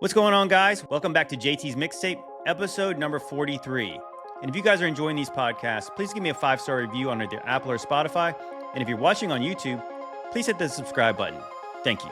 What's going on, guys? Welcome back to JT's Mixtape, episode number 43. And if you guys are enjoying these podcasts, please give me a 5-star review on either Apple or Spotify. And if you're watching on YouTube, please hit the subscribe button. Thank you.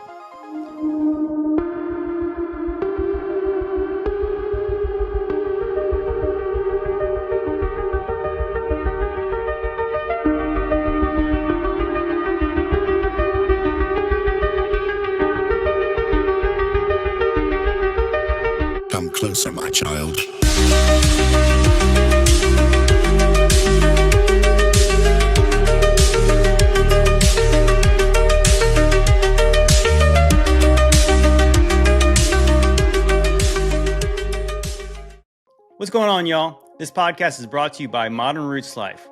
Come closer, my child. What's going on, y'all? This podcast is brought to you by Modern Roots Life.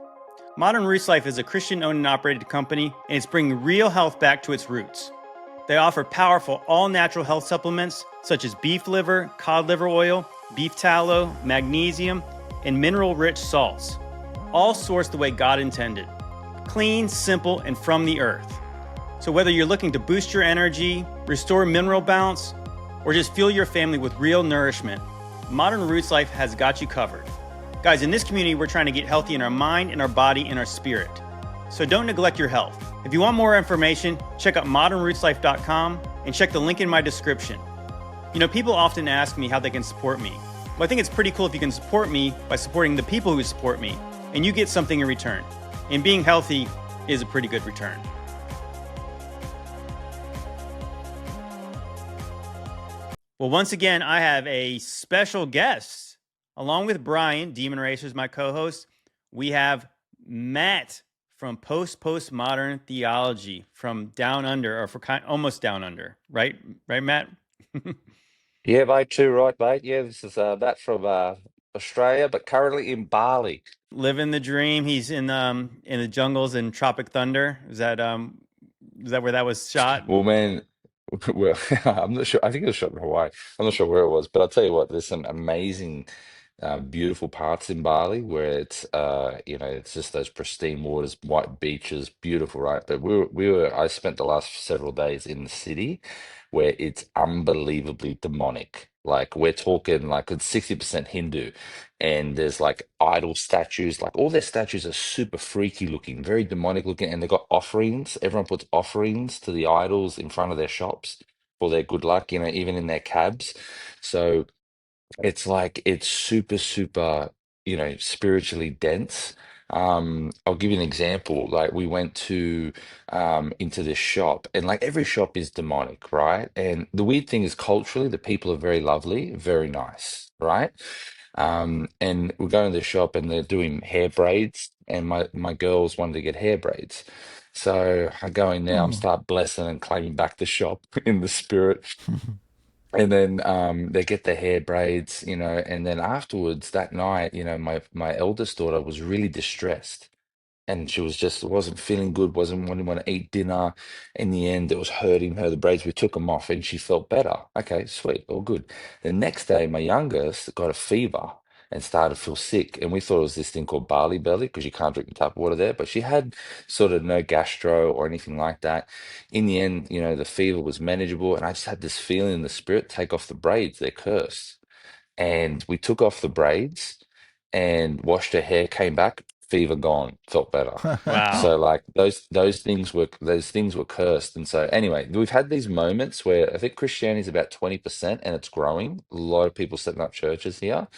Modern Roots Life is a Christian-owned and operated company, and it's bringing real health back to its roots. They offer powerful, all-natural health supplements such as beef liver, cod liver oil, beef tallow, magnesium, and mineral-rich salts, all sourced the way God intended. Clean, simple, and from the earth. So whether you're looking to boost your energy, restore mineral balance, or just fuel your family with real nourishment, Modern Roots Life has got you covered. Guys, in this community, we're trying to get healthy in our mind, in our body, and our spirit. So don't neglect your health. If you want more information, check out modernrootslife.com and check the link in my description. You know, people often ask me how they can support me. Well, I think it's pretty cool if you can support me by supporting the people who support me, and you get something in return. And being healthy is a pretty good return. Well, once again, I have a special guest. Along with Brian, Demon Racers, my co-host, we have Matt from Postmodern Theology from Down Under, or almost Down Under, right? Right, Matt? Yeah, mate, too right, mate. Yeah, this is Matt from Australia, but currently in Bali. Living the dream. He's in the jungles in Tropic Thunder. Is that where that was shot? Well, man, well, I'm not sure. I think it was shot in Hawaii. I'm not sure where it was, but I'll tell you what, there's some amazing, beautiful parts in Bali where it's just those pristine waters, white beaches, beautiful, right? But I spent the last several days in the city where it's unbelievably demonic. Like we're talking like it's 60% Hindu, and there's like idol statues, like all their statues are super freaky looking, very demonic looking, and they've got offerings. Everyone puts offerings to the idols in front of their shops for their good luck, even in their cabs. So it's like it's super, super, spiritually dense. I'll give you an example. Like we went to into this shop, and like every shop is demonic, right? And the weird thing is culturally, the people are very lovely, very nice, right? And we go in the shop and they're doing hair braids, and my girls wanted to get hair braids. So I go in there, I'm start blessing and claiming back the shop in the spirit. And then they get their hair braids, and then afterwards that night, my eldest daughter was really distressed. And she was just wasn't feeling good, wasn't wanting to eat dinner. In the end, it was hurting her. The braids, we took them off and she felt better. Okay, sweet, all good. The next day, my youngest got a fever and started to feel sick. And we thought it was this thing called barley belly because you can't drink the tap water there. But she had sort of no gastro or anything like that. In the end, the fever was manageable. And I just had this feeling in the spirit, take off the braids, they're cursed. And we took off the braids and washed her hair, came back, fever gone, felt better. Wow. So like those things were cursed. And so anyway, we've had these moments where I think Christianity is about 20% and it's growing. A lot of people setting up churches here.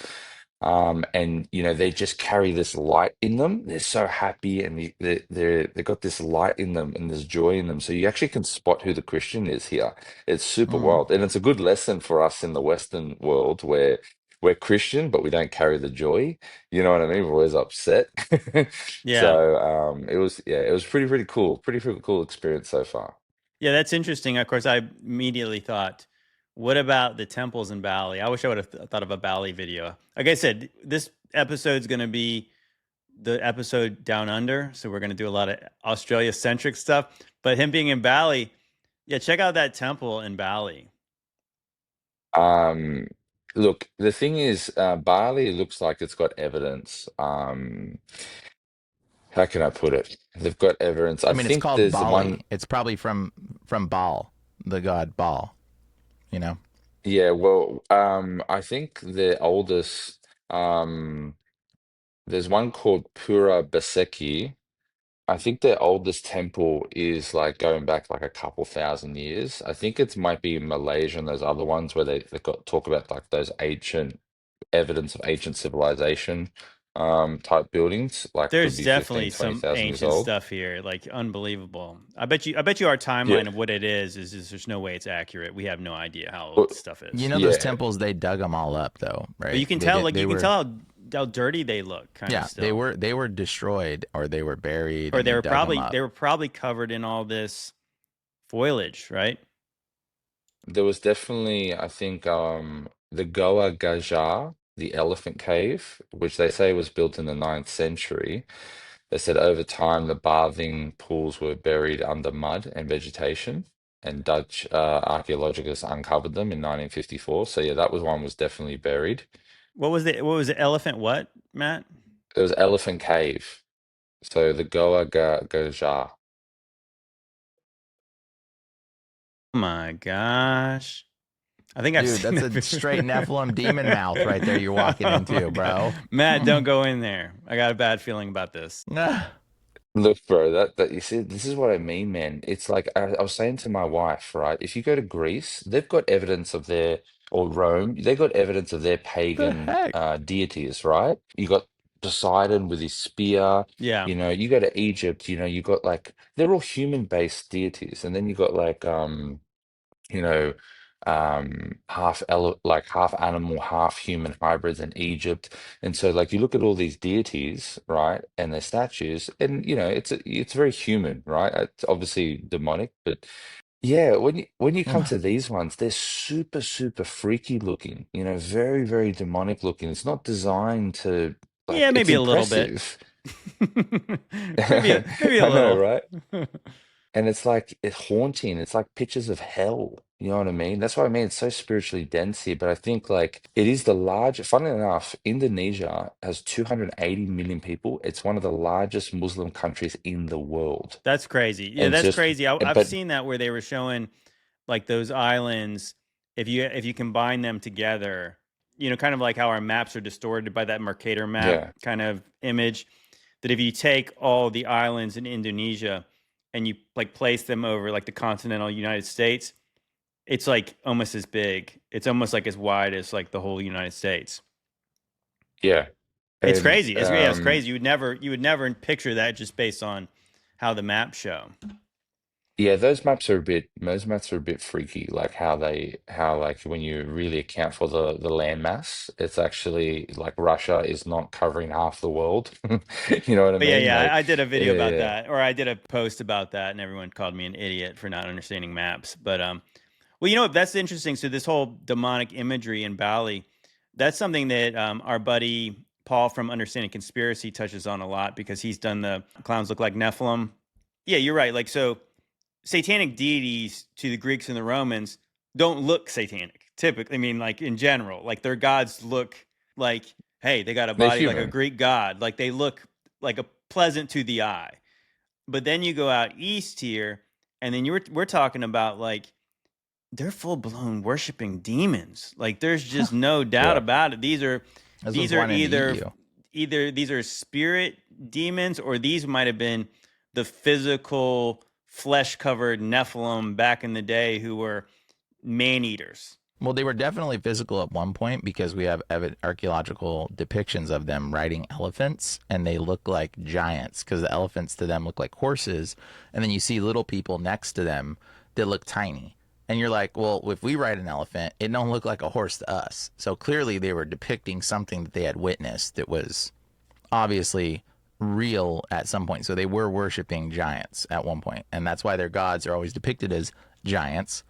And they just carry this light in them. They're so happy, and they've got this light in them and this joy in them. So you actually can spot who the Christian is here. It's super wild, and it's a good lesson for us in the Western world where we're Christian, but we don't carry the joy. You know what I mean? We're always upset. Yeah. So it was pretty cool. Pretty cool experience so far. Yeah, that's interesting. Of course, I immediately thought, what about the temples in Bali? I wish I would have thought of a Bali video. Like I said, this episode's going to be the episode Down Under. So we're going to do a lot of Australia-centric stuff. But him being in Bali, yeah, check out that temple in Bali. Um, Look, the thing is, Bali looks like it's got evidence. How can I put it? They've got evidence. I I mean, it's think called there's the Bali. one. It's probably from Baal, the god Baal, you know? Yeah, well, I think the oldest, there's one called Pura Beseki. I think their oldest temple is like going back like a couple thousand years. I think it might be in Malaysia and those other ones where they got talk about like those ancient evidence of ancient civilization type buildings, like could There's be definitely 15, twenty some thousand years ancient old. stuff here, like unbelievable. I bet you our Yeah. timeline of what it is there's no way it's accurate. We have no idea how Well, old stuff You is. know those yeah. temples, they dug them all up though, But you right? can They tell, did. like They you can were, tell how dirty they look, kind of yeah, they still, were they were destroyed or they were buried, or and they they were dug them probably up. they were probably covered in all this foliage, right? There was definitely, I think, the Goa Gajah, the elephant cave, which they say was built in the ninth century. They said over time the bathing pools were buried under mud and vegetation, and Dutch archaeologists uncovered them in 1954. So yeah, that was one was definitely buried. What was the elephant? What, Matt? It was Elephant Cave. So the Goa Gajah. Oh my gosh! I think I've Dude, seen that's that a straight video. Nephilim demon mouth right there you're walking Oh my into, god, bro. Matt, don't go in there. I got a bad feeling about this. Look, bro, that you see, this is what I mean, man. It's like I was saying to my wife, right? If you go to Greece, they've got evidence of their, or Rome, they got evidence of their The pagan heck? deities, right? You got Poseidon with his spear, Yeah, you know, you go to Egypt, you know, you got like they're all human-based deities, and then you got like you know, like half animal, half human hybrids in Egypt. And so like you look at all these deities, right, and their statues, and you know, it's very human, right? It's obviously demonic, but yeah, when you come to these ones, they're super, super freaky looking, you know, very, very demonic looking. It's not designed to like yeah, it's maybe a little bit. impressive. Maybe a I know, little. right? And it's like it's haunting. It's like pictures of hell. You know what I mean? That's what I mean. It's so spiritually dense here. But I think like it is the large, funnily enough, Indonesia has 280 million people. It's one of the largest Muslim countries in the world. That's crazy. Yeah, And it's that's just, crazy. I've but seen that where they were showing like those islands. If you combine them together, kind of like how our maps are distorted by that Mercator map yeah, kind of image. That if you take all the islands in Indonesia and you like place them over like the continental United States, it's like almost as big. It's almost like as wide as like the whole United States. yeah. It's And crazy. It's crazy. You would never picture that just based on how the maps show. yeah, those maps are a bit freaky, like how like when you really account for the land mass, it's actually like Russia is not covering half the world. You know what I But yeah, mean? yeah, Like, I did a video about yeah. that, or I did a post about that, and everyone called me an idiot for not understanding maps. But well, that's interesting. So this whole demonic imagery in Bali, that's something that our buddy Paul from Understanding Conspiracy touches on a lot because he's done the clowns look like Nephilim. Yeah, you're right. Like so, satanic deities to the Greeks and the Romans don't look satanic. Typically, I mean, like in general, like their gods look like, hey, they got a They're body like a human. Greek god. Like they look like a pleasant to the eye. But then you go out east here, and then we're talking about like they're full blown worshiping demons. Like there's just no doubt Yeah. about it. These are This these one's are wanting to eat either you. either these are spirit demons or these might have been the physical flesh covered Nephilim back in the day who were man eaters. Well, they were definitely physical at one point because we have archaeological depictions of them riding elephants, and they look like giants because the elephants to them look like horses, and then you see little people next to them that look tiny. And you're like, well, if we ride an elephant, it don't look like a horse to us. So clearly they were depicting something that they had witnessed that was obviously real at some point. So they were worshiping giants at one point, and that's why their gods are always depicted as giants,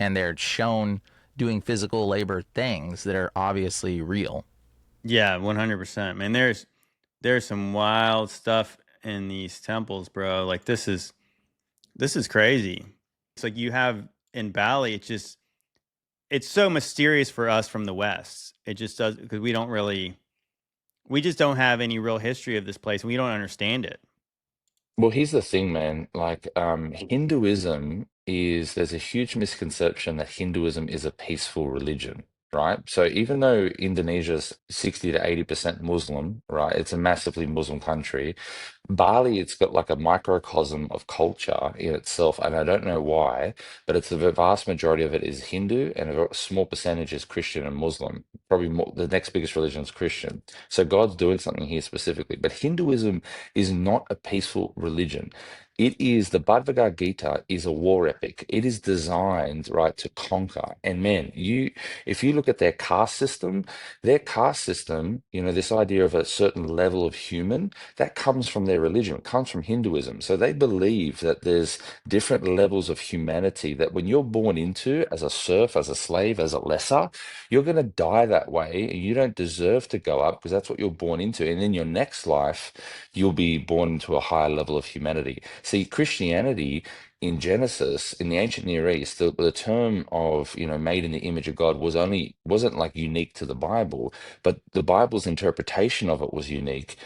and they're shown doing physical labor things that are obviously real. Yeah, 100%. Man, there's some wild stuff in these temples, bro. Like this is crazy. It's like you have in Bali, it's so mysterious for us from the West. It just does because we just don't have any real history of this place and we don't understand it. Well, here's the thing, man. Like, Hinduism is there's a huge misconception that Hinduism is a peaceful religion, right? So even though Indonesia's 60 to 80% Muslim, right, it's a massively Muslim country. Bali, it's got like a microcosm of culture in itself, and I don't know why, but it's the vast majority of it is Hindu, and a small percentage is Christian and Muslim. Probably more, the next biggest religion is Christian. So God's doing something here specifically. But Hinduism is not a peaceful religion. It is the Bhagavad Gita is a war epic. It is designed, right, to conquer. And man, if you look at their caste system, this idea of a certain level of human, that comes from their religion. It comes from Hinduism. So they believe that there's different levels of humanity that when you're born into as a serf, as a slave, as a lesser, you're going to die that way. And you don't deserve to go up because that's what you're born into. And in your next life, you'll be born into a higher level of humanity. See, Christianity in Genesis, in the ancient Near East, the term of, made in the image of God wasn't like unique to the Bible, but the Bible's interpretation of it was unique,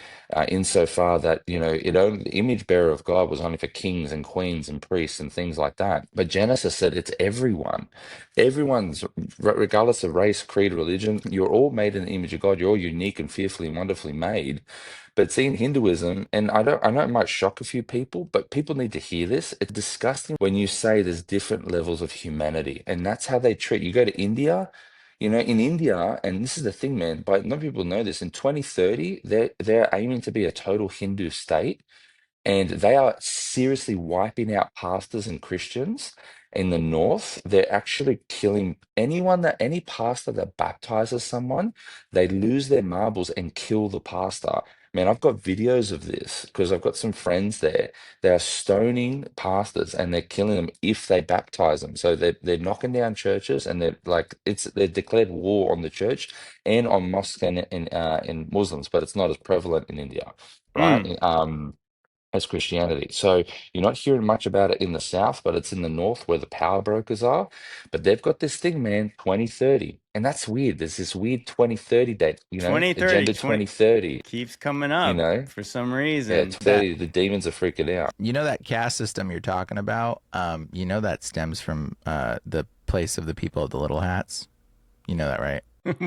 insofar that, the image bearer of God was only for kings and queens and priests and things like that. But Genesis said it's everyone. Everyone's, regardless of race, creed, religion, you're all made in the image of God. You're all unique and fearfully and wonderfully made. But see, in Hinduism, and I know it might shock a few people, but people need to hear this. It's disgusting when you say there's different levels of humanity, and that's how they treat you. Go to India, in India, and this is the thing, man, but not people know this. In 2030, they're aiming to be a total Hindu state. And they are seriously wiping out pastors and Christians in the north. They're actually killing any pastor that baptizes someone, they lose their marbles and kill the pastor. Man, I've got videos of this because I've got some friends there. They are stoning pastors and they're killing them if they baptize them. So they're knocking down churches, and they're declared war on the church and on mosques and Muslims, but it's not as prevalent in India, right? Mm. As Christianity. So you're not hearing much about it in the South, but it's in the North where the power brokers are. But they've got this thing, man, 2030. And that's weird. There's this weird 2030 date, 2030, Agenda 2030, keeps coming you up know? for some Yeah, reason. 2030, the demons are freaking out. That caste system you're talking about, that stems from the place of the people of the little hats. You know that, right?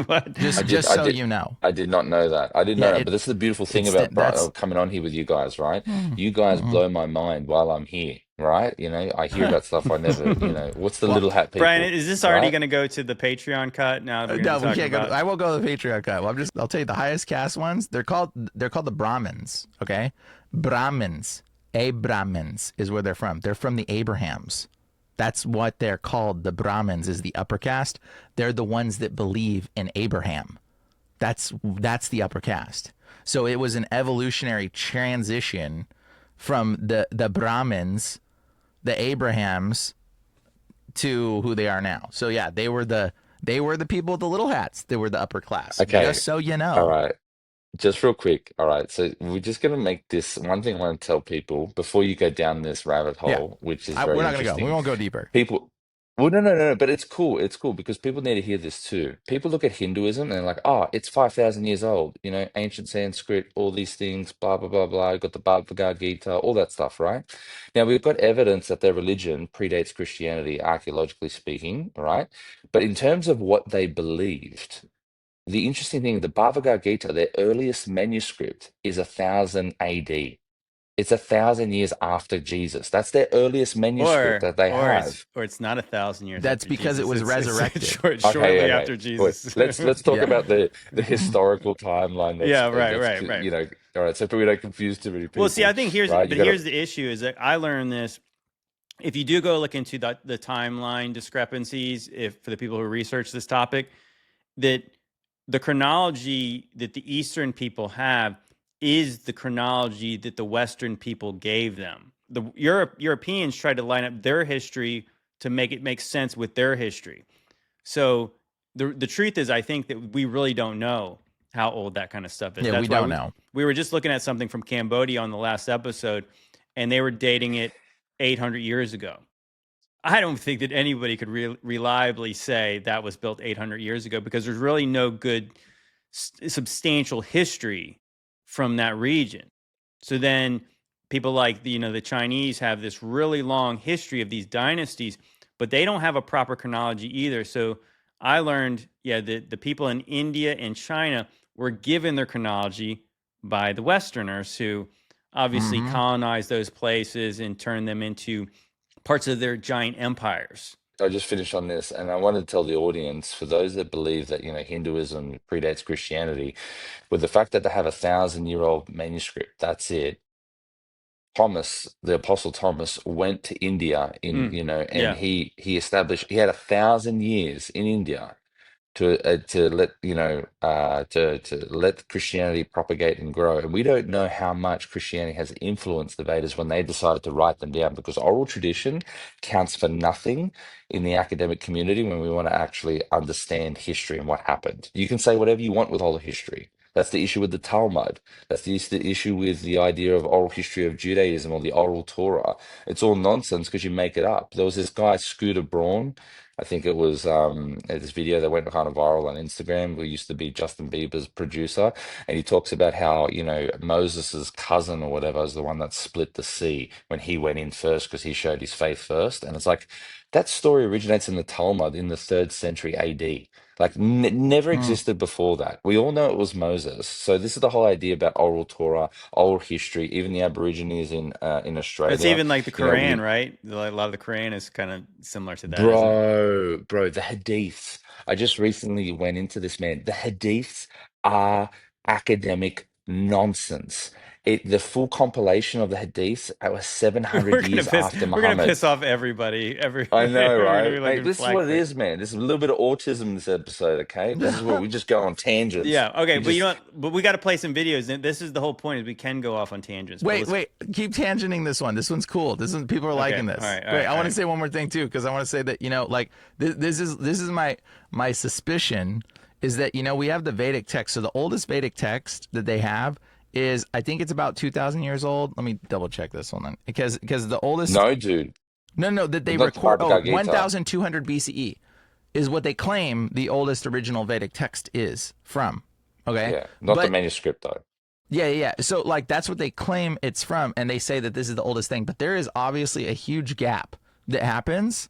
What? Just so you know. I did not know that. I didn't Yeah, know that. But this is the beautiful thing about coming on here with you guys, right? You guys blow my mind while I'm here, right? I hear about stuff I never, what's the little hat people, Brian, is this already right? going to go to the Patreon cut now that we're going No, to be we talking can't about? go. I won't go to the Patreon cut. Well, I'll tell you the highest caste ones. They're called the Brahmins. Okay, Brahmins. Brahmins is where they're from. They're from the Abrahams. That's what they're called. The Brahmins is the upper caste. They're the ones that believe in Abraham. That's the upper caste. So it was an evolutionary transition from the Brahmins, the Abrahams, to who they are now. So yeah, they were the people with the little hats. They were the upper class. Okay. Just so you know. All right. Just real quick. All right. So we're just going to make this one thing I want to tell people before you go down this rabbit Yeah. hole, which is We're very not going to go. We interesting. won't go deeper. People, well, no, but it's cool. It's cool because people need to hear this too. People look at Hinduism and they're like, oh, it's 5,000 years old, ancient Sanskrit, all these things, blah, blah, blah, blah. Got the Bhagavad Gita, all that stuff, right? Now, we've got evidence that their religion predates Christianity, archaeologically speaking, right? But in terms of what they believed, the interesting thing, the Bhagavad Gita, their earliest manuscript is 1000 AD. It's 1,000 years after Jesus. That's their earliest manuscript that they have. It's not 1,000 years That's after because Jesus. it was resurrected. Shortly after Jesus. Let's talk Yeah. about the historical timeline. Yeah, right. All right, so we don't confuse too many people. Well, see, I think here's right? here's the issue is that I learned this. If you do go look into the timeline discrepancies, if for the people who research this topic, that the chronology that the Eastern people have is the chronology that the Western people gave them. The Europeans tried to line up their history to make it make sense with their history. So the truth is, I think that we really don't know how old that kind of stuff is. Yeah, we don't know. We were just looking at something from Cambodia on the last episode, and they were dating it 800 years ago. I don't think that anybody could reliably say that was built 800 years ago because there's really no good substantial history from that region. So then people like the Chinese have this really long history of these dynasties, but they don't have a proper chronology either. So I learned, the people in India and China were given their chronology by the Westerners who obviously Mm-hmm. colonized those places and turned them into parts of their giant empires. I just finished on this, and I wanted to tell the audience, for those that believe that, Hinduism predates Christianity, with the fact that they have 1,000-year-old manuscript, that's it. Thomas, the Apostle Thomas, went to India and Yeah. he established, he had 1,000 years in India to let to let Christianity propagate and grow. And we don't know how much Christianity has influenced the Vedas when they decided to write them down, because oral tradition counts for nothing in the academic community when we want to actually understand history and what happened. You can say whatever you want with all the history. That's the issue with the Talmud. That's the issue with the idea of oral history of Judaism or the oral Torah. It's all nonsense because you make it up. There was this guy, Scooter Braun. I think it was this video that went kind of viral on Instagram. We used to be Justin Bieber's producer, and he talks about how, Moses's cousin or whatever is the one that split the sea when he went in first because he showed his faith first. And it's like that story originates in the Talmud in the 3rd century AD. Like never existed before that. We all know it was Moses. So this is the whole idea about oral Torah, oral history. Even the Aborigines in It's Australia, even like the we Quran, right? A lot of the Quran is kind of similar to that, isn't it? Bro, the hadiths. I just recently went into this, man. The hadiths are academic nonsense. The full compilation of the hadiths was 700 years after We're gonna Muhammad. piss off everybody. I know, We're gonna right? be like Mate, in this is flag what it foot. is, man. This is a little bit of autism in this episode, okay? This is where we just go on tangents. Yeah. Okay. We But you know just what? But we got to play some videos. And this is the whole point: is we can go off on tangents. But Wait, wait. Keep tangenting this one. This one's cool. People are liking this. All right. All Wait, right. I All want to right. say one more thing too, because I want to say that like this is my suspicion is that we have the Vedic text. So the oldest Vedic text that they have is, I think it's about 2,000 years old. Let me double check this one then, because the oldest no, dude. no that It's they not the record Bhagavad Gita. 1,200 BCE is what they claim the oldest original Vedic text is from. Okay, Yeah, not the but manuscript though. yeah. So like that's what they claim it's from, and they say that this is the oldest thing. But there is obviously a huge gap that happens,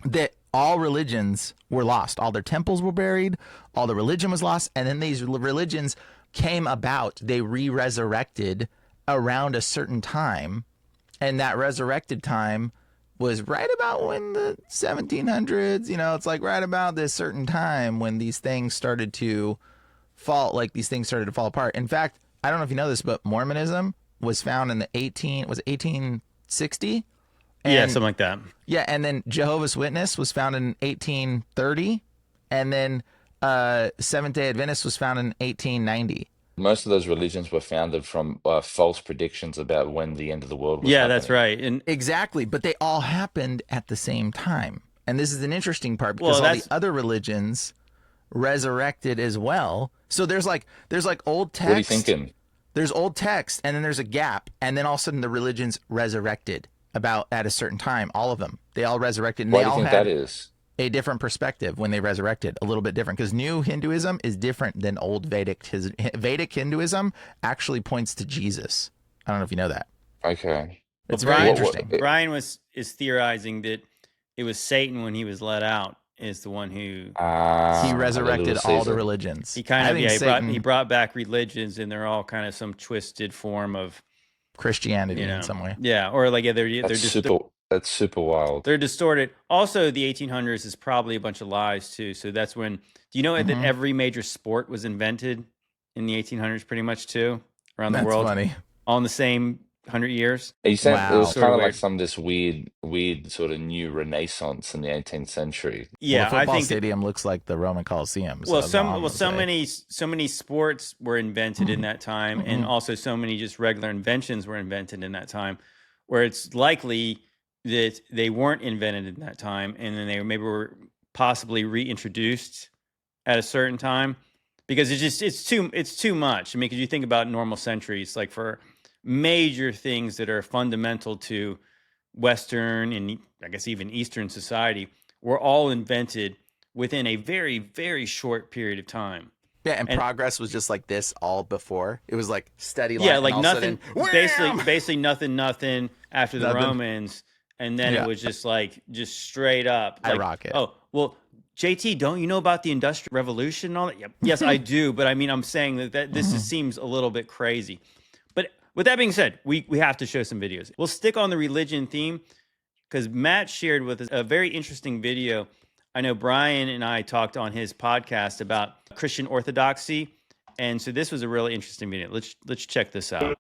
that all religions were lost. All their temples were buried, all the religion was lost, and then these religions came about. They re-resurrected around a certain time, and that resurrected time was right about when the 1700s, it's like right about this certain time when these things started to fall, like these things started to fall apart. In fact, I don't know if you know this, but Mormonism was found in the 1860. Yeah, And something like that. yeah, and then Jehovah's Witness was found in 1830, and then Seventh-day Adventist was found in 1890. Most of those religions were founded from false predictions about when the end of the world was Yeah, that's happening. right. And Exactly, but they all happened at the same time. And this is an interesting part, because well, all the that's other religions resurrected as well. So there's like old text. What are you thinking? There's old text, and then there's a gap, and then all of a sudden the religions resurrected about at a certain time. All of them, they all resurrected, and Why they do you all think had that is? a different perspective when they resurrected, a little bit different, because new Hinduism is different than old Vedic. Vedic Hinduism actually points to Jesus. I don't know if you know that. Okay. It's well, very Brian, interesting. Brian is theorizing that it was Satan when he was let out is the one who He Ah, resurrected Little all the Caesar. religions. he kind I of think he Satan, brought back religions, and they're all kind of some twisted form of Christianity in some way. or like That's super wild. they're distorted. Also, the 1800s is probably a bunch of lies too. So that's when. Do you know that Mhm. every major sport was invented in the 1800s, pretty much too, around the That's world, funny. all in the same 100 years? You said it Wow. was Sort kind of of like weird. some this weird sort of new renaissance in the 18th century. Well, Yeah, the I football think that, stadium looks like the Roman Coliseum. So well, that's all I'm gonna so say. many sports were invented in that time, and Mhm. also so many just regular inventions were invented in that time, where it's likely that they weren't invented in that time, and then they maybe were possibly reintroduced at a certain time, because it's too much. I mean, because you think about normal centuries, like for major things that are fundamental to Western and I guess even Eastern society, were all invented within a very, very short period of time. Yeah, and And progress was just like this all before. It was like steady yeah, line, and like all of a sudden, nothing, wham! basically nothing after the Nothing. Romans, and then it Yeah, was just straight up I like, rock it. oh well, JT, don't you know about the Industrial Revolution and all that? Yep. Yes, I do, but I mean, I'm saying that this seems a little bit crazy. But with that being said, we have to show some videos. We'll stick on the religion theme because Matt shared with us a very interesting video. I know Brian and I talked on his podcast about Christian orthodoxy, and so this was a really interesting video. Let's check this out.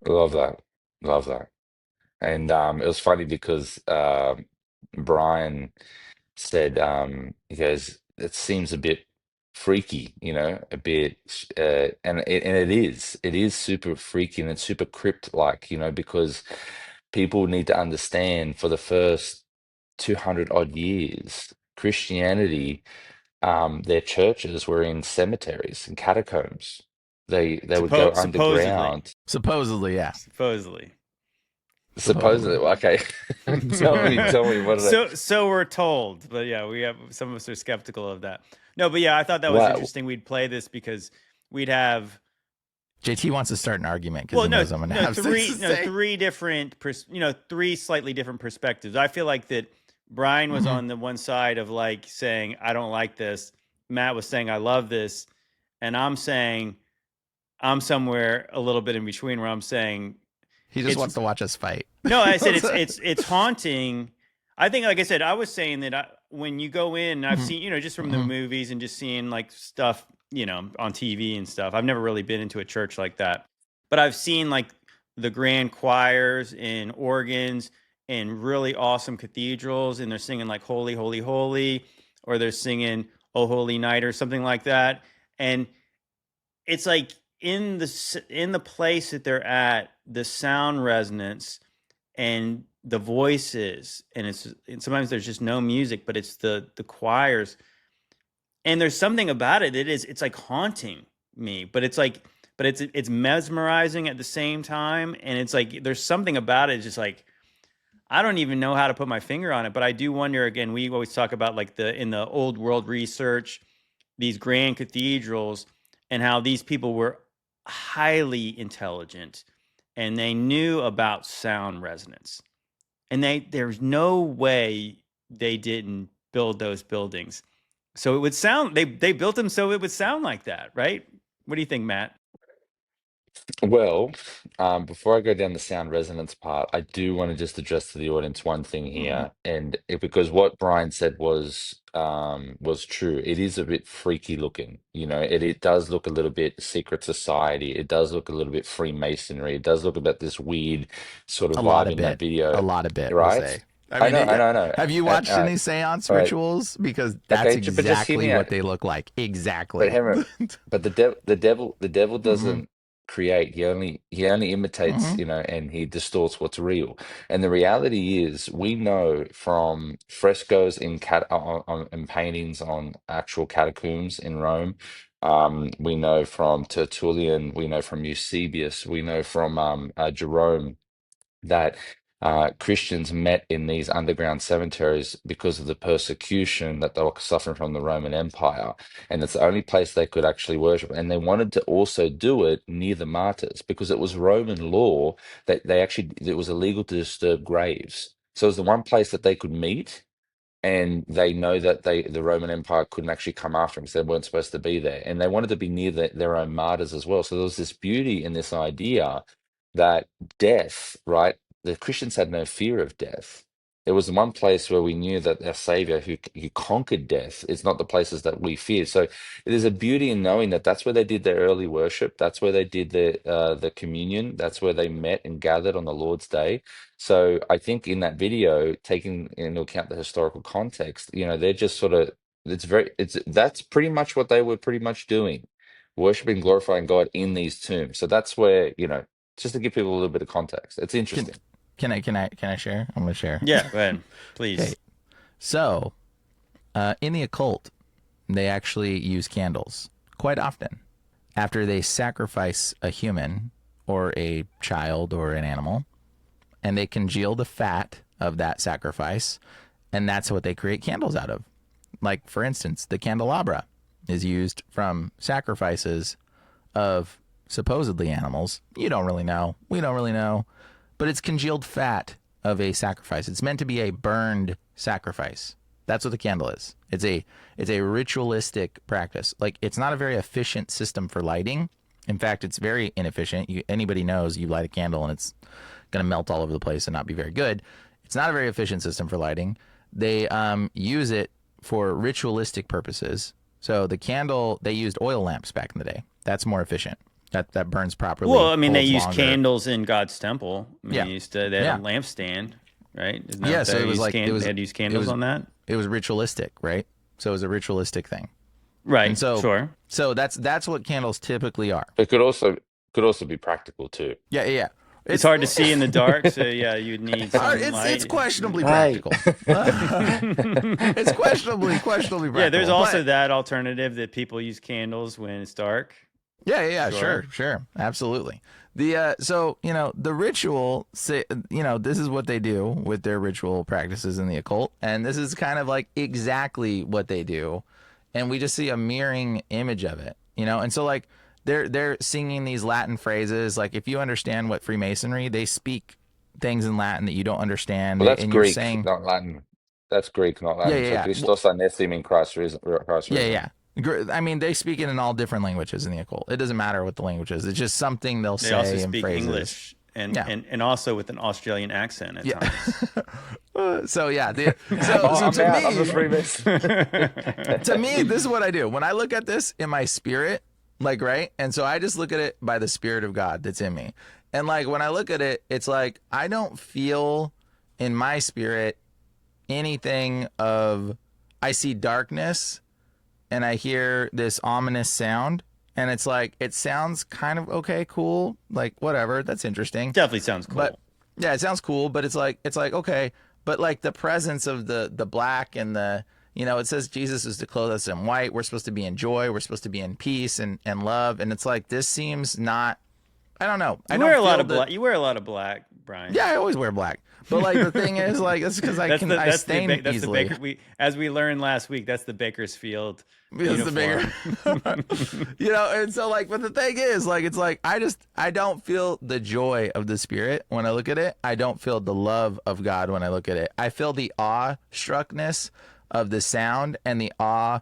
Love that. Love that. And it was funny because Brian said, he goes, it seems a bit freaky, a bit, and it is super freaky and it's super crypt-like, because people need to understand for the first 200 odd years, Christianity, their churches were in cemeteries and catacombs. They would go Supposedly, underground. Supposedly, yeah. supposedly. Supposedly, Supposedly. okay. Tell me, what are they? So we're told, but yeah, we have some of us are skeptical of that. No, but yeah, I thought that was What? interesting. We'd play this because we'd have JT wants to start an argument because he knows I'm going to have things to say. three different, three slightly different perspectives. I feel like that Brian was on the one side of like saying I don't like this. Matt was saying I love this, and I'm saying I'm somewhere a little bit in between where I'm saying He just it's wants to watch us fight. no. I said it's haunting. I think, like I said, I was saying that when you go in, I've seen just from the movies and just seeing like stuff on TV and stuff. I've never really been into a church like that, but I've seen like the grand choirs and organs and really awesome cathedrals, and they're singing like "Holy, Holy, Holy," or they're singing "Oh Holy Night" or something like that, and it's like in the place that they're at, the sound resonance and the voices, and sometimes there's just no music, but it's the choirs, and there's something about it. It's like haunting me, but it's mesmerizing at the same time, and it's like there's something about it. It's just like I don't even know how to put my finger on it, but I do wonder. Again, we always talk about like in the old world research, these grand cathedrals, and how these people were highly intelligent and they knew about sound resonance. And there's no way they didn't build those buildings. So it would sound they built them so it would sound like that, right? What do you think, Matt? Well, before I go down the sound resonance part, I do want to just address to the audience one thing here, and because what Brian said was true. It is a bit freaky looking, you know. It does look a little bit secret society. It does look a little bit Freemasonry. It does look about this weird sort of A lot vibe of in that bit. A video, lot of bit, we'll right? say. I I mean, know, I know, I know. have you watched any seance All right. rituals? Because that's Okay, but just hear exactly me what out. they look like. But Exactly. Henry, but the devil Hmm. doesn't create. He only imitates, Hmm. you know, and he distorts what's real. And the reality is, we know from frescoes in in paintings on actual catacombs in Rome. We know from Tertullian. We know from Eusebius. We know from Jerome that Christians met in these underground cemeteries because of the persecution that they were suffering from the Roman Empire. And it's the only place they could actually worship. And they wanted to also do it near the martyrs because it was Roman law that it was illegal to disturb graves. So it was the one place that they could meet, and they know that the Roman Empire couldn't actually come after them because they weren't supposed to be there, and they wanted to be near their own martyrs as well. So there was this beauty in this idea that death, right? The Christians had no fear of death. It was the one place where we knew that our Savior, who conquered death, is not the places that we fear. So there's a beauty in knowing that that's where they did their early worship. That's where they did the communion. That's where they met and gathered on the Lord's Day. So I think in that video, taking into account the historical context, you know, they're just sort of that's pretty much what they were pretty much doing, worshiping, glorifying God in these tombs. So that's where, you know, just to give people a little bit of context. It's Can interesting. can I share? I'm gonna share. Yeah, go ahead, Okay. please. So, in the occult, they actually use candles quite often. After they sacrifice a human or a child or an animal, and they congeal the fat of that sacrifice, and that's what they create candles out of. Like, for instance, the candelabra is used from sacrifices of supposedly animals. You don't really know. We don't really know. But it's congealed fat of a sacrifice. It's meant to be a burned sacrifice. That's what the candle is. It's a ritualistic practice. Like, it's not a very efficient system for lighting. In fact, it's very inefficient. Anybody knows you light a candle and it's going to melt all over the place and not be very good. It's not a very efficient system for lighting. They use it for ritualistic purposes. So the candle, they used oil lamps back in the day. That's more efficient. That burns properly. Well, I mean, they holds used longer. candles in God's temple. I mean, Yeah. they had Yeah. a lampstand, right? Isn't that Yeah, what so they it was used like they had used candles on that, it was ritualistic, right? So it was a ritualistic thing. right? And so Sure. so that's what candles typically are. It could also be practical too. Yeah, yeah. It's hard to see in the dark, so yeah, you'd need some light. It's questionably Right. practical. It's questionably practical. Yeah, there's also but- that alternative that people use candles when it's dark. Yeah, Sure. sure, absolutely. The so the ritual, say, this is what they do with their ritual practices in the occult, and this is kind of like exactly what they do, and we just see a mirroring image of it, and so like they're singing these Latin phrases. Like, if you understand what Freemasonry, they speak things in Latin that you don't understand, Well, that's and you're Greek, saying, not Latin. That's Greek, not yeah, Latin. yeah, So yeah. Christos anetheme in Christ risen. Christ Yeah, risen. yeah. I mean, they speak it in all different languages in the occult. It doesn't matter what the language is. It's just something they'll They also say in speak phrases. English and, Yeah. and also with an Australian accent at times. So yeah, Oh, so I'm to out. I'm a me, Freemason. to me, this is what I do when I look at this in my spirit, like, right, and so I just look at it by the Spirit of God that's in me, and like when I look at it, it's like I don't feel in my spirit anything of. I see darkness, and I hear this ominous sound, and it's like it sounds kind of okay, cool, like whatever, that's interesting. Definitely sounds cool. But yeah, it sounds cool, but it's like okay, but like the presence of the black and the it says Jesus is to clothe us in white. We're supposed to be in joy. We're supposed to be in peace and love. And it's like this seems not. I don't know. you wear a lot of black. You wear a lot of black, Brian. Yeah, I always wear black. But like the thing is, like, it's because I stain easily. As we learned last week, that's the Bakersfield It's the uniform. bigger, and so like, but the thing is, like, it's like I don't feel the joy of the Spirit when I look at it. I don't feel the love of God when I look at it. I feel the awe-struckness of the sound and a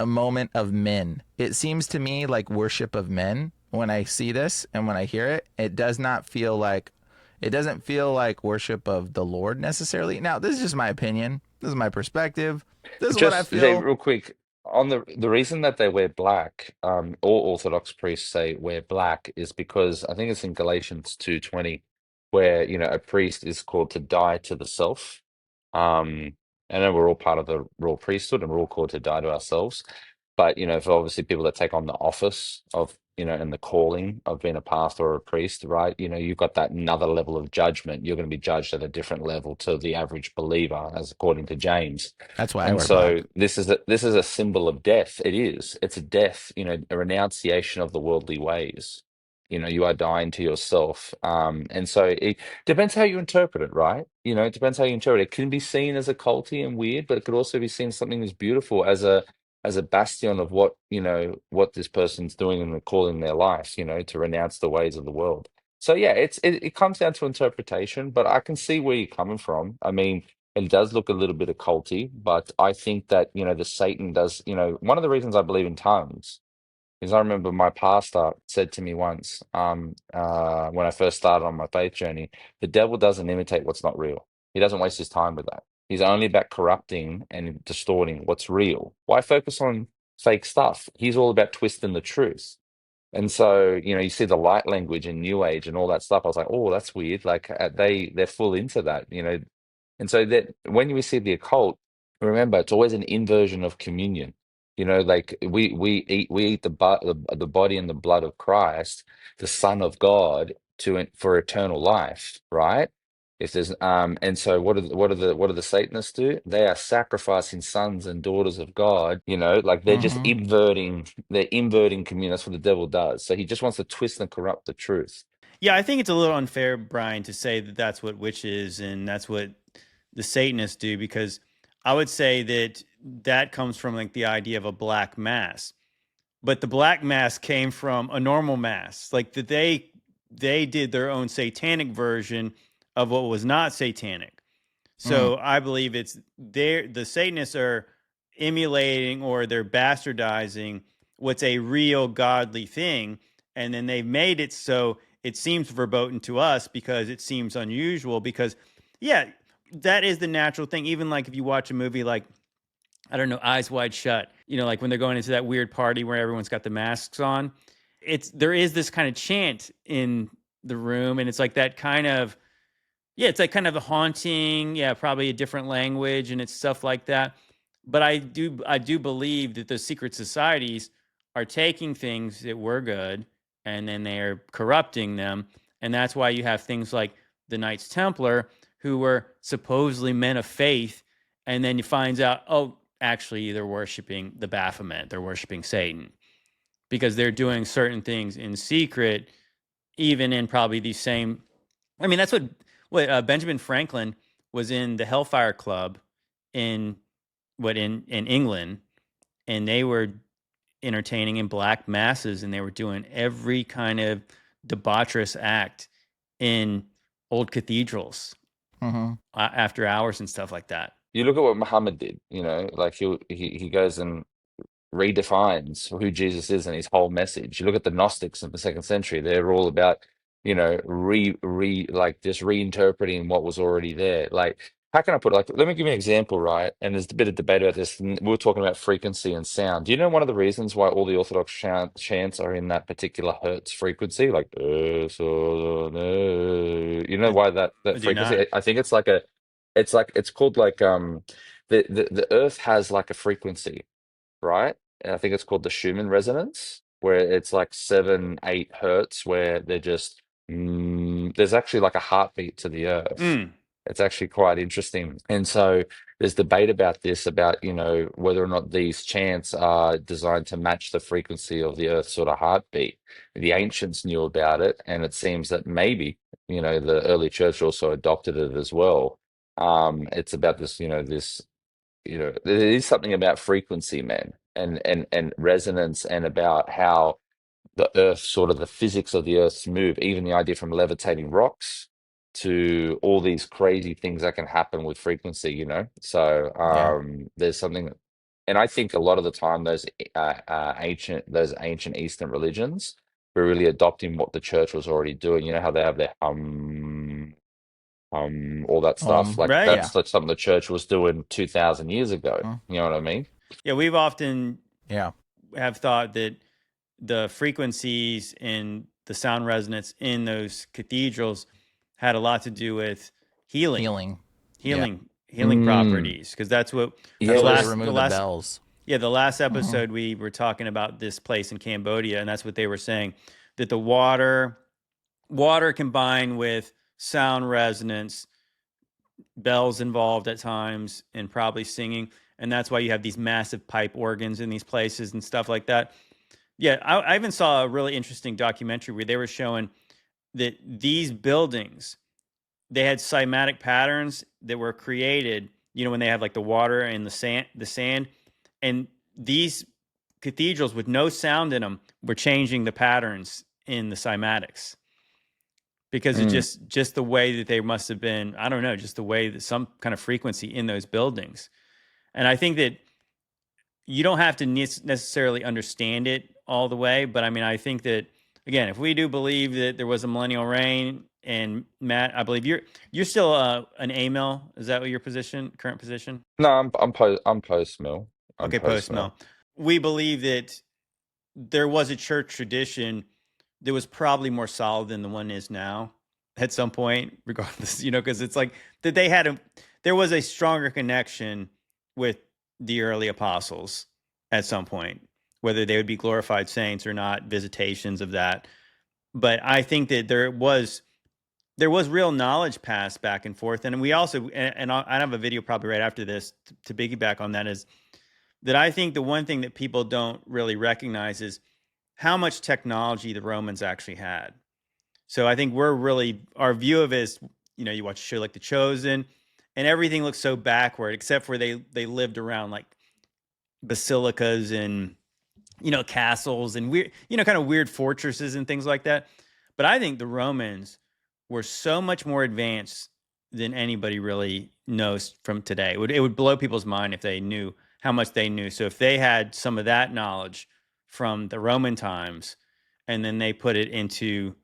moment of men. It seems to me like worship of men when I see this and when I hear it, it does not feel like it doesn't feel like worship of the Lord necessarily. Now, this is just my opinion. This is my perspective. This is what I Just Jay, feel. real quick, on the reason that they wear black, all Orthodox priests say wear black is because I think it's in Galatians 2:20, where a priest is called to die to the self. I know we're all part of the royal priesthood and we're all called to die to ourselves. But for obviously people that take on the office of and the calling of being a pastor or a priest, right? You've got that another level of judgment. You're going to be judged at a different level to the average believer, as according to James. That's why I And wear so black. this is a symbol of death. It is. It's a death, a renunciation of the worldly ways. You are dying to yourself. And so it depends how you interpret it, right? It depends how you interpret it. It can be seen as occulty and weird, but it could also be seen as something that's beautiful as a bastion of what this person's doing and calling their life, to renounce the ways of the world. So yeah, it comes down to interpretation, but I can see where you're coming from. I mean, it does look a little bit occulty, but I think that, the Satan does, one of the reasons I believe in tongues is I remember my pastor said to me once, when I first started on my faith journey, the devil doesn't imitate what's not real. He doesn't waste his time with that. He's only about corrupting and distorting what's real. Why focus on fake stuff? He's all about twisting the truth. And so, you see the light language and New Age and all that stuff. I was like, oh, that's weird. Like they're full into that. And so that when we see the occult, remember it's always an inversion of communion. Like we eat the body and the blood of Christ, the Son of God, for eternal life, right? If there's and so what do the Satanists do? They are sacrificing sons and daughters of God, like Mm-hmm. they're inverting communion. That's what the devil does. So he just wants to twist and corrupt the truth. Yeah, I think it's a little unfair, Brian, to say that that's what witches and that's what the Satanists do, because I would say that that comes from like the idea of a black mass. But the black mass came from a normal mass. Like that they did their own satanic version of what was not satanic. Mm. So I believe the Satanists are emulating or they're bastardizing what's a real godly thing, and then they've made it so it seems verboten to us because it seems unusual. Because yeah, that is the natural thing. Even like if you watch a movie like, I don't know, Eyes Wide Shut, like when they're going into that weird party where everyone's got the masks on, there is this kind of chant in the room, and it's like that kind of, yeah, it's like kind of a haunting, yeah, probably a different language and it's stuff like that. But I do believe that the secret societies are taking things that were good and then they're corrupting them. And that's why you have things like the Knights Templar, who were supposedly men of faith, and then you find out, oh, actually they're worshiping the Baphomet, they're worshiping Satan, because they're doing certain things in secret, even in probably these same, I mean, that's what Benjamin Franklin was in the Hellfire Club in in England, and they were entertaining in black masses, and they were doing every kind of debaucherous act in old cathedrals Mm-hmm. after hours and stuff like that. You look at what Muhammad did, like he goes and redefines who Jesus is and his whole message. You look at the Gnostics in the second century; they're all about, like just reinterpreting what was already there. Like, how can I put it? Like, let me give you an example, right? And there's a bit of debate about this. And we were talking about frequency and sound. Do you know one of the reasons why all the Orthodox chants are in that particular hertz frequency? Like, you know I, why that I do frequency? not. I think it's called like the Earth has like a frequency, right? And I think it's called the Schumann resonance, where it's like 7, 8 hertz, where there's actually like a heartbeat to the Earth. Mm. It's actually quite interesting. And so there's debate about this, about, whether or not these chants are designed to match the frequency of the Earth's sort of heartbeat. The ancients knew about it, and it seems that maybe, the early church also adopted it as well. It's about there is something about frequency, man, and resonance, and about how the earth, sort of the physics of the earth's move, even the idea from levitating rocks to all these crazy things that can happen with frequency. So Yeah. there's something, and I think a lot of the time those ancient Eastern religions we're really adopting what the church was already doing. You know how they have their all that stuff. Like Right. that's like something the church was doing 2,000 years ago. You know what I mean? Yeah, we've often Yeah. have thought that the frequencies and the sound resonance in those cathedrals had a lot to do with healing Mm. properties, because that's what Yeah, That's why they there's remove the bells. yeah, the last episode we were talking about this place in Cambodia, and that's what they were saying, that the water combined with sound resonance, bells involved at times, and probably singing, and that's why you have these massive pipe organs in these places and stuff like that. Yeah, I even saw a really interesting documentary where they were showing that these buildings, they had cymatic patterns that were created, you know, when they have like the water and the sand, and these cathedrals with no sound in them were changing the patterns in the cymatics because of just the way that they must have been, I don't know, just the way that some kind of frequency in those buildings. And I think that you don't have to necessarily understand it all the way, but I mean, I think that again, if we do believe that there was a millennial reign, and Matt, I believe you're still an AML. Is that what your current position? no, I'm post mill. I'm Okay, post post mill. mill. We believe that there was a church tradition that was probably more solid than the one is now at some point, regardless, you know, because it's like that there was a stronger connection with the early apostles at some point, whether they would be glorified saints or not, visitations of that. But I think that there was real knowledge passed back and forth. And we also, and I have a video probably right after this to piggyback on that, is that I think the one thing that people don't really recognize is how much technology the Romans actually had. So I think our view of it is, you know, you watch a show like The Chosen and everything looks so backward, except for they lived around like basilicas and, you know, castles and weird, you know, kind of weird fortresses and things like that. But I think the Romans were so much more advanced than anybody really knows from today. It would blow people's mind if they knew how much they knew. So if they had some of that knowledge from the Roman times and then they put it into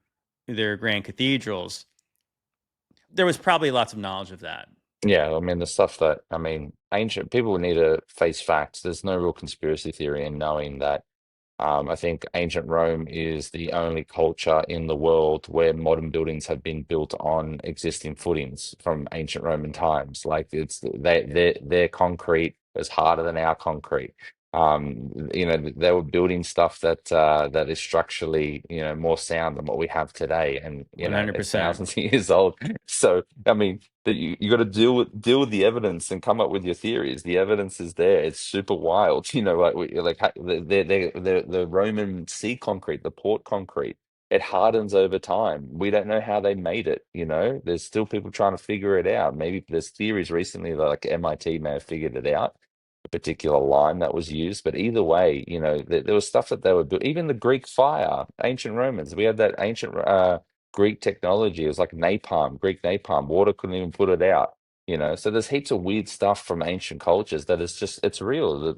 their grand cathedrals, there was probably lots of knowledge of that. Yeah, I mean the stuff that ancient people need to face facts. There's no real conspiracy theory in knowing that. I think ancient Rome is the only culture in the world where modern buildings have been built on existing footings from ancient Roman times. Like their concrete is harder than our concrete. You know, they were building stuff that is structurally, you know, more sound than what we have today, and you know, it's 100%. thousands of years old. So, I mean, that you got to deal with the evidence and come up with your theories. The evidence is there. It's super wild. You know, the Roman sea concrete, the port concrete, it hardens over time. We don't know how they made it. You know, there's still people trying to figure it out. Maybe there's theories recently that like MIT may have figured it out, a particular line that was used. But either way, you know, there was stuff that they were doing. Even the Greek fire, ancient Romans, we had that ancient Greek technology. It was like napalm, Greek napalm. Water couldn't even put it out. You know, so there's heaps of weird stuff from ancient cultures that is just, it's real.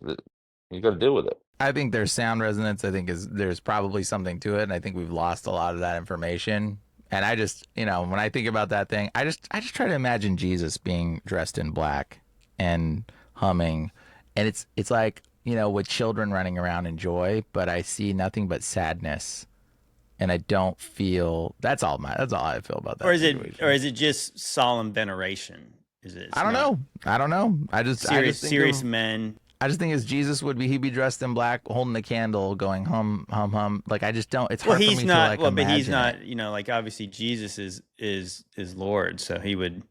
You got to deal with it. I think there's sound resonance. I think there's probably something to it, and I think we've lost a lot of that information. And I just, you know, when I think about that thing, I just try to imagine Jesus being dressed in black and humming, and it's like, you know, with children running around in joy, but I see nothing but sadness, and I don't feel. That's all I feel about that. Or is it just solemn veneration? Is it? I don't know. I just serious men. I just think as Jesus would be, he'd be dressed in black, holding a candle, going hum hum hum. Like I just don't. It's hard for me to like imagine. But he's not. You know, like obviously Jesus is Lord, so he would.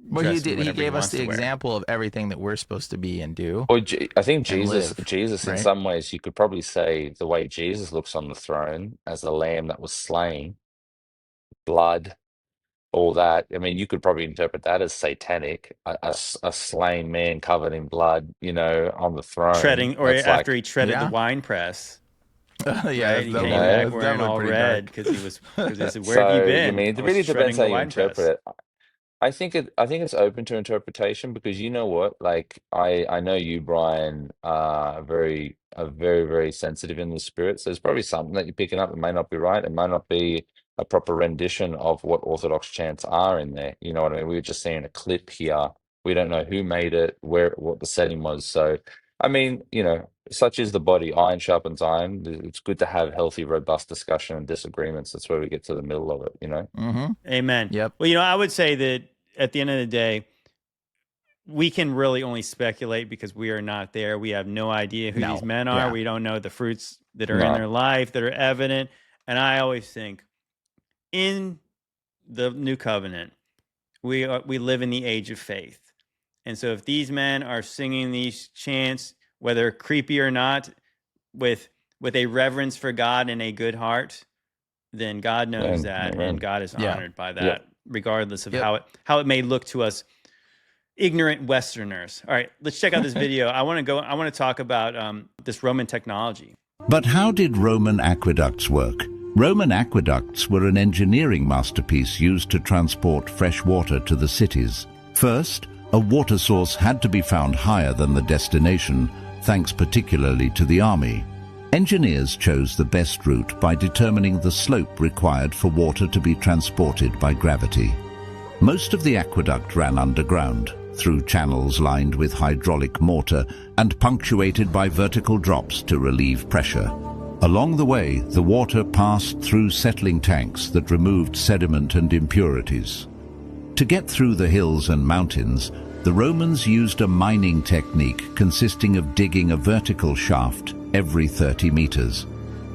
Well, he did. He gave us the example of everything that we're supposed to be and do. Well, I think Jesus, live, in right? some ways, you could probably say the way Jesus looks on the throne as a lamb that was slain, blood, all that. I mean, you could probably interpret that as satanic, a slain man covered in blood, you know, on the throne. Treading, or That's after like, he treaded the wine press. Yeah, right? He came back wearing all red because he said, "Where have you been?" I mean, it I was really depends how shredding the you wine press. interpret it. I think it's open to interpretation because you know what? Like I know you, Brian, are very sensitive in the spirit. So there's probably something that you're picking up. It may not be right. It might not be a proper rendition of what Orthodox chants are in there. You know what I mean? We were just seeing a clip here. We don't know who made it, where, what the setting was. So I mean, such is the body. Iron sharpens iron. It's good to have healthy, robust discussion and disagreements. That's where we get to the middle of it. Mm-hmm. Amen. Yep. Well, I would say that at the end of the day, we can really only speculate because we are not there. We have no idea who these No. men are. Yeah. We don't know the fruits that are in No. their life that are evident. And I always think in the new covenant, we live in the age of faith. And so if these men are singing these chants, whether creepy or not, with a reverence for God and a good heart, then God knows Amen. that, and Amen. God is Yeah. honored by Yep. that, regardless of Yep. how it may look to us ignorant Westerners. All right, let's check out this video. I want to talk about this Roman technology. But how did Roman aqueducts work? Roman aqueducts were an engineering masterpiece used to transport fresh water to the cities. First, a water source had to be found higher than the destination, thanks particularly to the army. Engineers chose the best route by determining the slope required for water to be transported by gravity. Most of the aqueduct ran underground, through channels lined with hydraulic mortar and punctuated by vertical drops to relieve pressure. Along the way, the water passed through settling tanks that removed sediment and impurities. To get through the hills and mountains, the Romans used a mining technique consisting of digging a vertical shaft every 30 meters.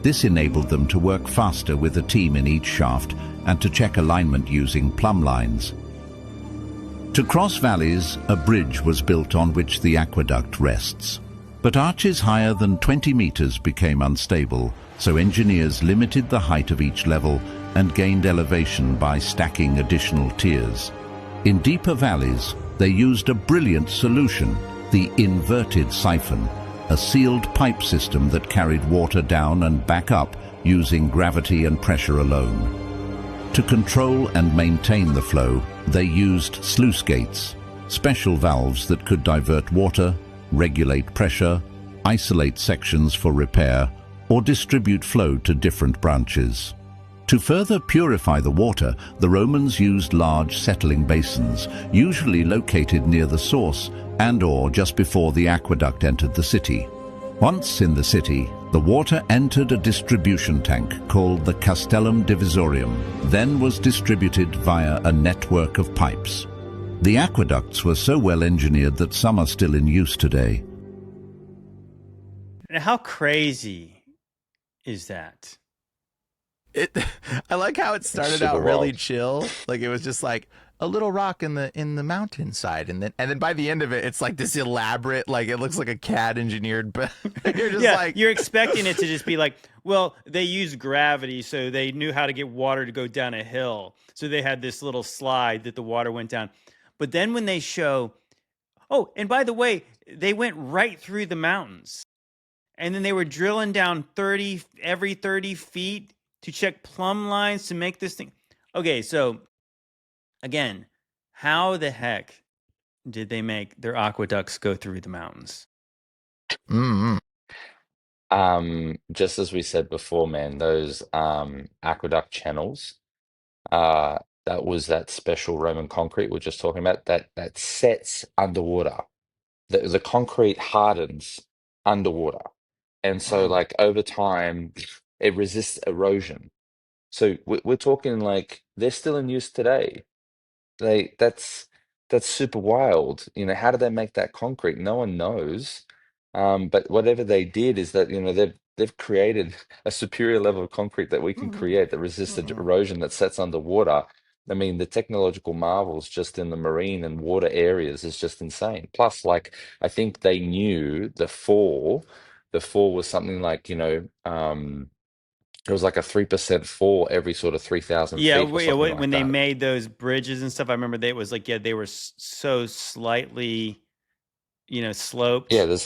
This enabled them to work faster with a team in each shaft and to check alignment using plumb lines. To cross valleys, a bridge was built on which the aqueduct rests. But arches higher than 20 meters became unstable, so engineers limited the height of each level and gained elevation by stacking additional tiers. In deeper valleys, they used a brilliant solution, the inverted siphon, a sealed pipe system that carried water down and back up using gravity and pressure alone. To control and maintain the flow, they used sluice gates, special valves that could divert water, regulate pressure, isolate sections for repair, or distribute flow to different branches. To further purify the water, the Romans used large settling basins, usually located near the source and/or just before the aqueduct entered the city. Once in the city, the water entered a distribution tank called the Castellum Divisorium, then was distributed via a network of pipes. The aqueducts were so well engineered that some are still in use today. And how crazy is that? I like how it started super out really wild. chill. Like it was just like a little rock in the mountainside, and then by the end of it, it's like this elaborate, like it looks like a CAD engineered. But you're just like, you're expecting it to just be like, well, they used gravity, so they knew how to get water to go down a hill. So they had this little slide that the water went down. But then when they show, oh, and by the way, they went right through the mountains. And then they were drilling down every 30 feet to check plumb lines to make this thing. Okay, so again, how the heck did they make their aqueducts go through the mountains? mm-hmm. Just as we said before, man, those aqueduct channels, that was that special Roman concrete we're just talking about that sets underwater. The concrete hardens underwater. And so Wow. like over time, it resists erosion. So we're talking like they're still in use today. They that's super wild. How did they make that concrete? No one knows. But whatever they did is that, they've created a superior level of concrete that we can create that resists the erosion that sets underwater. I mean, the technological marvels just in the marine and water areas is just insane. Plus, like, I think they knew the fall was something like, it was like a 3% fall every sort of 3,000 Yeah, feet or something like when they that. made those bridges and stuff, I remember it was like, yeah, they were so slightly, Yeah, sloped. there was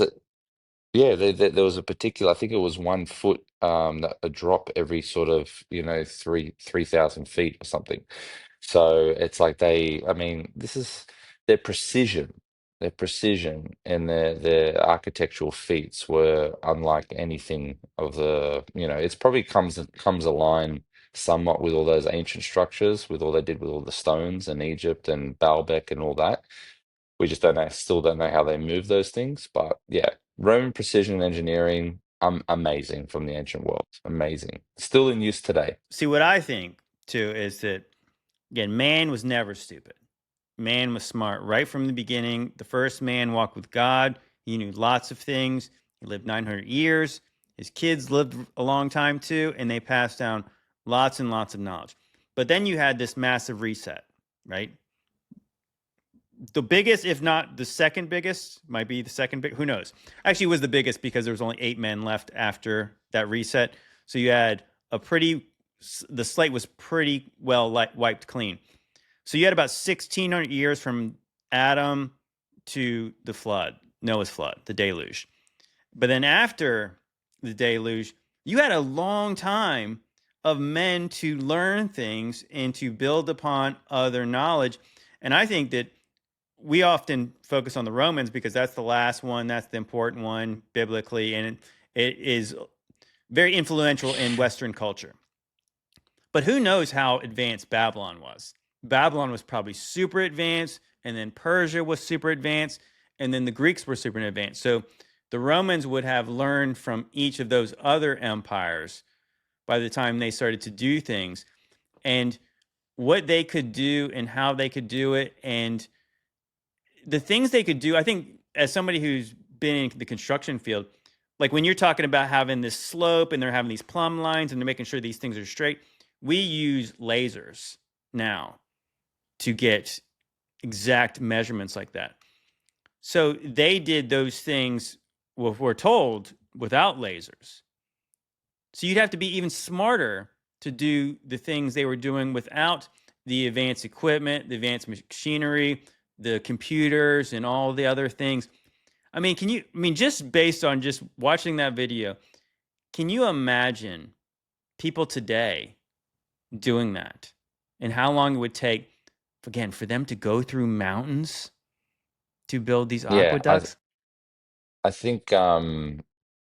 a particular, I think it was 1 foot, a drop every sort of, 3,000 feet or something. So it's like I mean, this is their precision. Their precision and their architectural feats were unlike anything of it's probably comes align somewhat with all those ancient structures, with all they did with all the stones in Egypt and Baalbek and all that. We just don't know, still don't know how they move those things. But yeah, Roman precision engineering, amazing from the ancient world. Amazing. Still in use today. See, what I think too is that, again, man was never stupid. Man was smart right from the beginning. The first man walked with God. He knew lots of things. He lived 900 years. His kids lived a long time too, and they passed down lots and lots of knowledge. But then you had this massive reset, right? The biggest, if not the second biggest, might be the second big. Who knows? Actually, it was the biggest because there was only 8 men left after that reset. So you had the slate was pretty well wiped clean. So you had about 1,600 years from Adam to the flood, Noah's flood, the deluge. But then after the deluge, you had a long time of men to learn things and to build upon other knowledge. And I think that we often focus on the Romans because that's the last one, that's the important one biblically, and it is very influential in Western culture. But who knows how advanced Babylon was? Babylon was probably super advanced, and then Persia was super advanced, and then the Greeks were super advanced. So the Romans would have learned from each of those other empires by the time they started to do things, and what they could do and how they could do it, and the things they could do. I think as somebody who's been in the construction field, like when you're talking about having this slope and they're having these plumb lines and they're making sure these things are straight, we use lasers now to get exact measurements like that. So they did those things, well, we're told, without lasers. So you'd have to be even smarter to do the things they were doing without the advanced equipment, the advanced machinery, the computers, and all the other things. I mean, just based on just watching that video, can you imagine people today doing that? And how long it would take, again, for them to go through mountains to build these Yeah, aqueducts? I think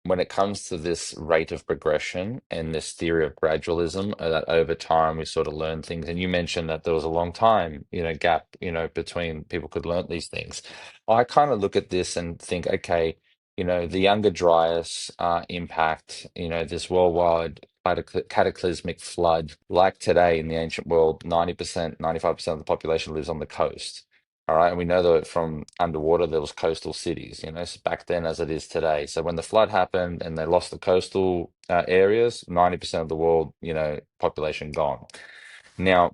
when it comes to this rate of progression and this theory of gradualism, that over time we sort of learn things. And you mentioned that there was a long time, gap, between people could learn these things. I kind of look at this and think, okay, the Younger Dryas impact, this worldwide cataclysmic flood, like today in the ancient world, 90%, 95% of the population lives on the coast. All right, and we know that from underwater there was coastal cities, back then as it is today. So when the flood happened and they lost the coastal areas, 90% of the world, population gone. Now,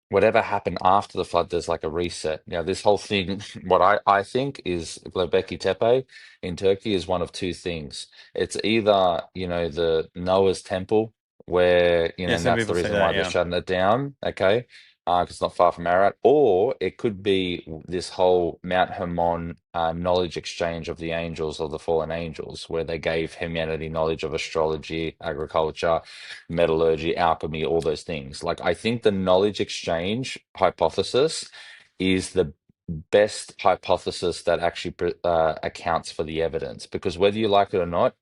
whatever happened after the flood, there's like a reset. Now, this whole thing, what I think is Göbekli Tepe in Turkey is one of two things. It's either, the Noah's Temple, where, Yeah, and some that's the people say reason why that, they're yeah. shutting it down, okay? 'Cause it's not far from Ararat, or it could be this whole Mount Hermon knowledge exchange of the angels, of the fallen angels, where they gave humanity knowledge of astrology, agriculture, metallurgy, alchemy, all those things. Like, I think the knowledge exchange hypothesis is the best hypothesis that actually accounts for the evidence, because whether you like it or not,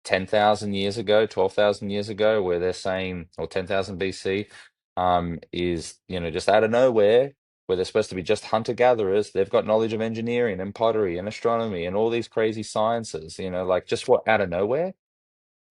10,000 years ago, 12,000 years ago, where they're saying, or 10,000 BC, is, just out of nowhere, where they're supposed to be just hunter-gatherers, they've got knowledge of engineering and pottery and astronomy and all these crazy sciences, like just what out of nowhere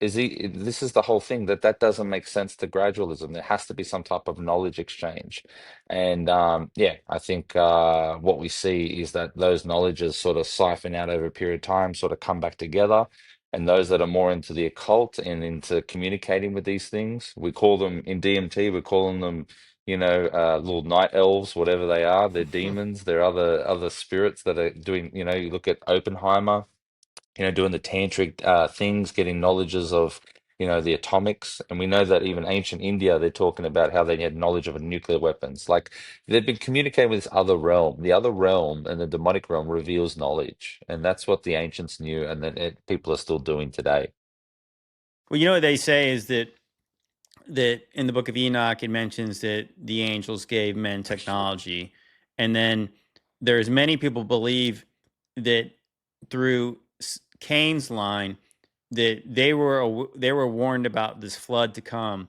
this is the whole thing, that doesn't make sense to gradualism. There has to be some type of knowledge exchange. And yeah, I think what we see is that those knowledges sort of siphon out over a period of time, sort of come back together. And those that are more into the occult and into communicating with these things, we call them in DMT, we're calling them, little night elves, whatever they are. They're demons. They're other spirits that are doing, you look at Oppenheimer, doing the tantric things, getting knowledges of, the atomics. And we know that even ancient India, they're talking about how they had knowledge of nuclear weapons. Like, they've been communicating with this other realm. The other realm and the demonic realm reveals knowledge. And that's what the ancients knew, and that people are still doing today. Well, what they say is that that in the book of Enoch, it mentions that the angels gave men technology. And then there's many people believe that through Cain's line, that they were warned about this flood to come,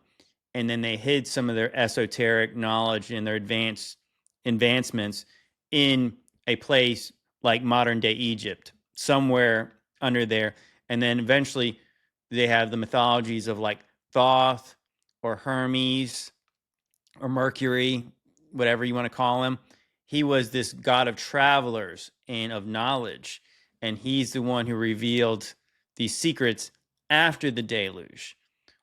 and then they hid some of their esoteric knowledge and their advancements in a place like modern day Egypt, somewhere under there. And then eventually they have the mythologies of like Thoth or Hermes or Mercury, whatever you want to call him. He was this god of travelers and of knowledge. And he's the one who revealed these secrets after the deluge,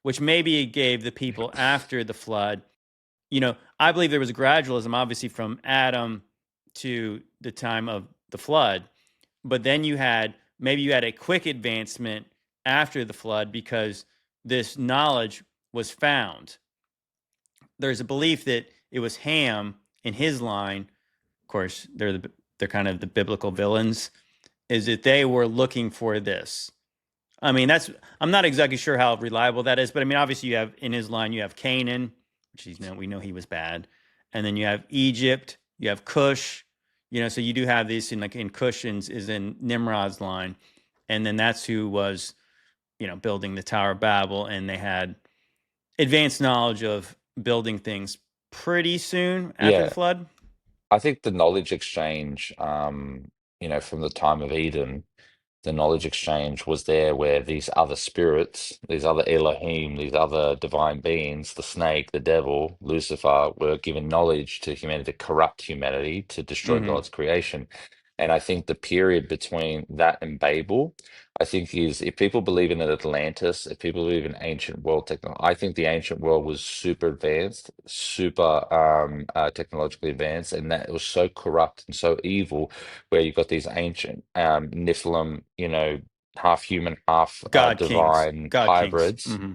which maybe it gave the people after the flood. I believe there was a gradualism, obviously, from Adam to the time of the flood. But then you had a quick advancement after the flood because this knowledge was found. There's a belief that it was Ham in his line. Of course, they're kind of the biblical villains. Is that they were looking for this? I mean, I'm not exactly sure how reliable that is, but I mean, obviously, you have in his line, you have Canaan, which we know he was bad, and then you have Egypt, you have Cush, so you do have this in Cush is in Nimrod's line, and then that's who was, building the Tower of Babel, and they had advanced knowledge of building things pretty soon after the Yeah, flood. I think the knowledge exchange, from the time of Eden, the knowledge exchange was there where these other spirits, these other Elohim, these other divine beings, the snake, the devil, Lucifer, were given knowledge to humanity, to corrupt humanity, to destroy Mm-hmm. God's creation. And I think the period between that and Babel, I think is if people believe in an Atlantis, if people believe in ancient world technology, I think the ancient world was super advanced, super technologically advanced, and that it was so corrupt and so evil, where you've got these ancient Nephilim, half human, half God kings, divine God kings. hybrids, Mm-hmm.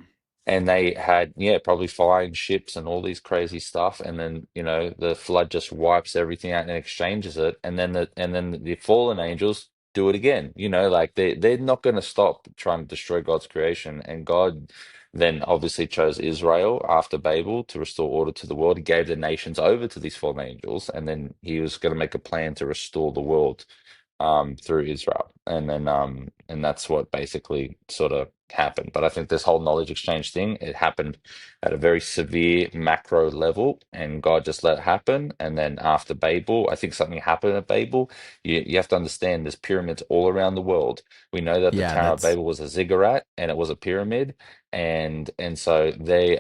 and they had, probably flying ships and all these crazy stuff, and then the flood just wipes everything out and exchanges it, and then the fallen angels do it again. Like they're not going to stop trying to destroy God's creation. And God then obviously chose Israel after Babel to restore order to the world. He gave the nations over to these fallen angels, and then he was going to make a plan to restore the world through Israel. And that's what basically sort of happened. But I think this whole knowledge exchange thing, it happened at a very severe macro level, and God just let it happen. And then after Babel, I think something happened at Babel. You have to understand there's pyramids all around the world. We know that the Yeah, Tower of that's Babel was a ziggurat and it was a pyramid. And so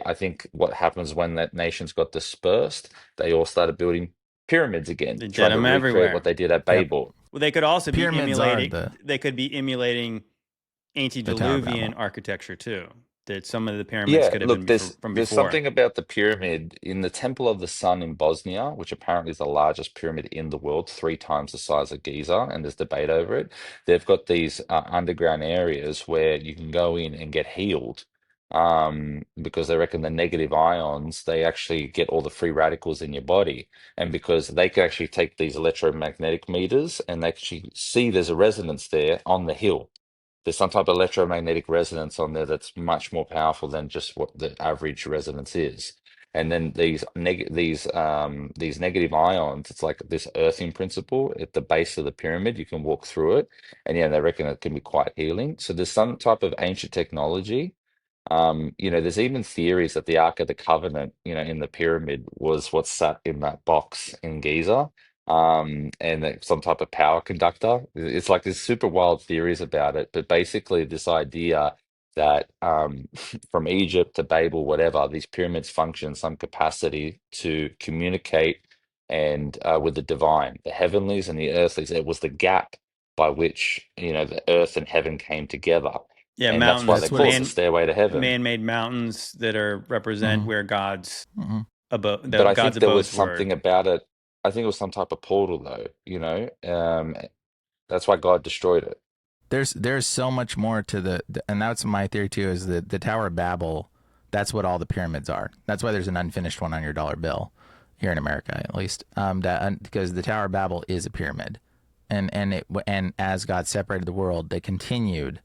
I think what happens when that nations got dispersed, they all started building pyramids again, They did trying to them recreate what everywhere. they did at yep. Babel. Well, they could also be Pyramids are emulating. They could be emulating the Tower of antediluvian Babel. architecture too. That some of the pyramids Yeah, could have look, been from there's before. something about the pyramid in the Temple of the Sun in Bosnia, which apparently is the largest pyramid in the world, 3 times the size of Giza, and there's debate over it. They've got these underground areas where you can go in and get healed, because they reckon the negative ions, they actually get all the free radicals in your body, and because they can actually take these electromagnetic meters and they actually see there's a resonance there on the hill. There's some type of electromagnetic resonance on there that's much more powerful than just what the average resonance is. And then these negative ions, it's like this earthing principle at the base of the pyramid. You can walk through it, and yeah, they reckon it can be quite healing. So there's some type of ancient technology. There's even theories that the Ark of the Covenant, in the pyramid was what sat in that box in Giza, and that some type of power conductor. It's like there's super wild theories about it, but basically this idea that from Egypt to Babel, whatever, these pyramids function in some capacity to communicate and with the divine, the heavenlies and the earthlies. It was the gap by which, the earth and heaven came together. Yeah, And that's why they mountains, That's what call it it's. the stairway to heaven. man-made mountains that are represent Mhm, where God's mhm. But I God's think there was abodes were. something about it. I think it was some type of portal, though, that's why God destroyed it. There's so much more to and that's my theory too. Is that the Tower of Babel? That's what all the pyramids are. That's why there's an unfinished one on your dollar bill here in America, at least. Because the Tower of Babel is a pyramid, and as God separated the world, they continued